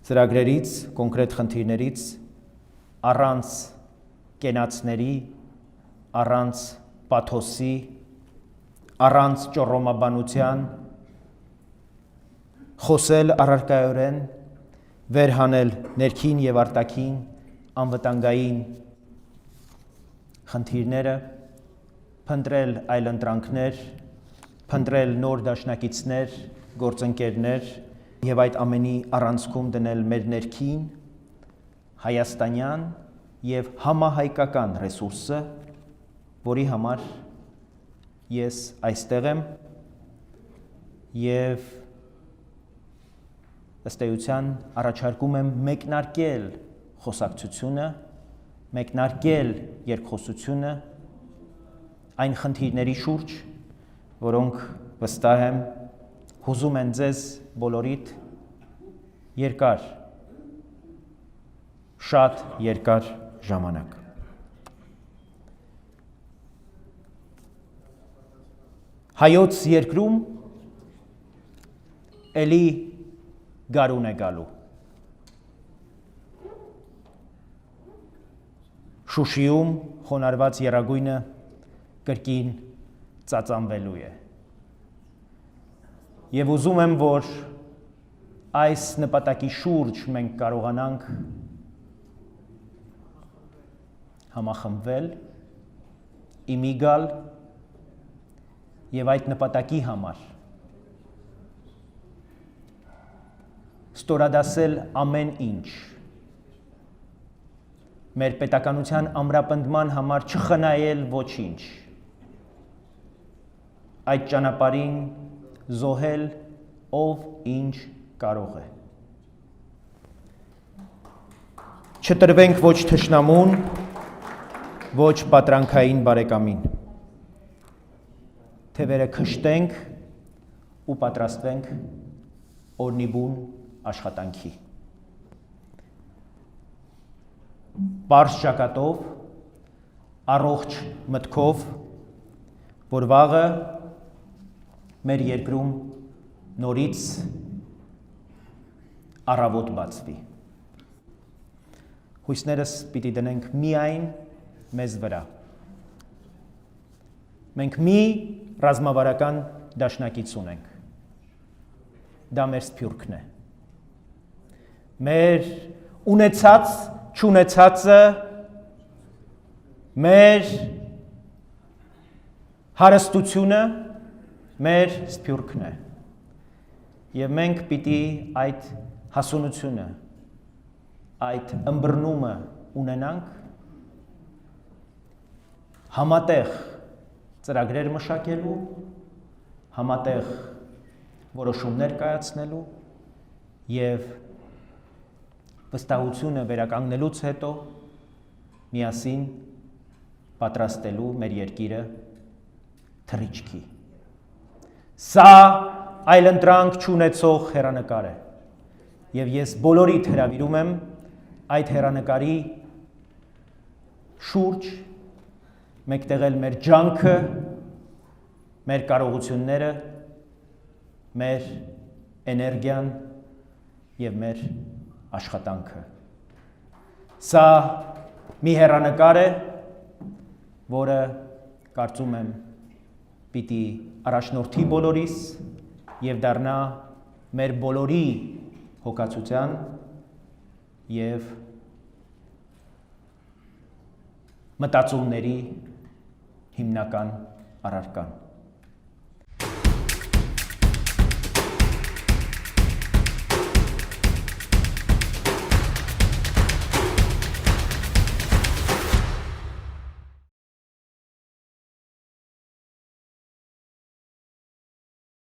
ծրագրերից, կոնկրետ խնդիրներից, առանց կենացների, առանց պաթոսի, առանց ճոռոմաբանության, խոսել առարկայորեն, վերհանել ներքին եւ արտաքին անվտանգային խնդիրները փնտրել այլընտրանքներ, փնտրել նոր դաշնակիցներ, գործընկերներ եւ այդ ամենի առանցքում դնել մեր ներքին հայաստանյան եւ համահայկական ռեսուրսը, որի համար ես այստեղ եմ եւ ըստ էության առաջարկում եմ մեկնարկել խոսակցությունը, մեկնարկել երկխոսությունը այն խնդիրների շուրջ, որոնք վստահ եմ հուզում են ձեզ բոլորիդ երկար, շատ երկար ժամանակ։ Հայոց երկրում էլի գարուն է գալու։ Շուշիում խոնարհված եռագույնը կրկին ծածանվելու է։ Եվ ուզում եմ, որ այս նպատակի շուրջ մենք կարողանանք համախմբվել, իմի գալ եւ այդ նպատակի համար ստորադասել ամեն ինչ, մեր պետականության ամրապնդման համար չխնայել ոչինչ, այդ ճանապարհին զոհել ով ինչ կարող է։ Չտրվենք ոչ թշնամուն, ոչ պատրանքային բարեկամին։ Թևերը քշտենք ու պատրաստվենք օրնիբուն աշխատանքի։ Պարզ ճակատով, առողջ մտքով, որ վաղը մեր երկրում նորից առավոտ բացվի։ Հույսներս պիտի դնենք միայն մեզ վրա։ Մենք մի ռազմավարական դաշնակից ունենք։ Դա մեր սփյուռքն է։ Մեր ունեցած, չունեցածը, մեր հարստությունը մեր սփյուռքն է։ Եվ մենք պիտի այդ հասունությունը, այդ ըմբռնումը ունենանք, համատեղ ծրագրեր մշակելու, համատեղ որոշումներ կայացնելու եւ վստահությունը վերականգնելուց հետո միասին պատրաստելու մեր երկիրը թռիչքի։ Սա այլընտրանք չունեցող հեռանկար է եւ ես բոլորիդ հրավիրում եմ այդ հեռանկարի շուրջ մեկտեղել մեր ջանքը, մեր կարողությունները, մեր էներգիան եւ մեր աշխատանքը։ Սա մի հեռանկար է, որը կարծում եմ պիտի առաջնորդի բոլորիս եւ դառնա մեր բոլորի հոգացության եւ մտածումների հիմնական առարկան։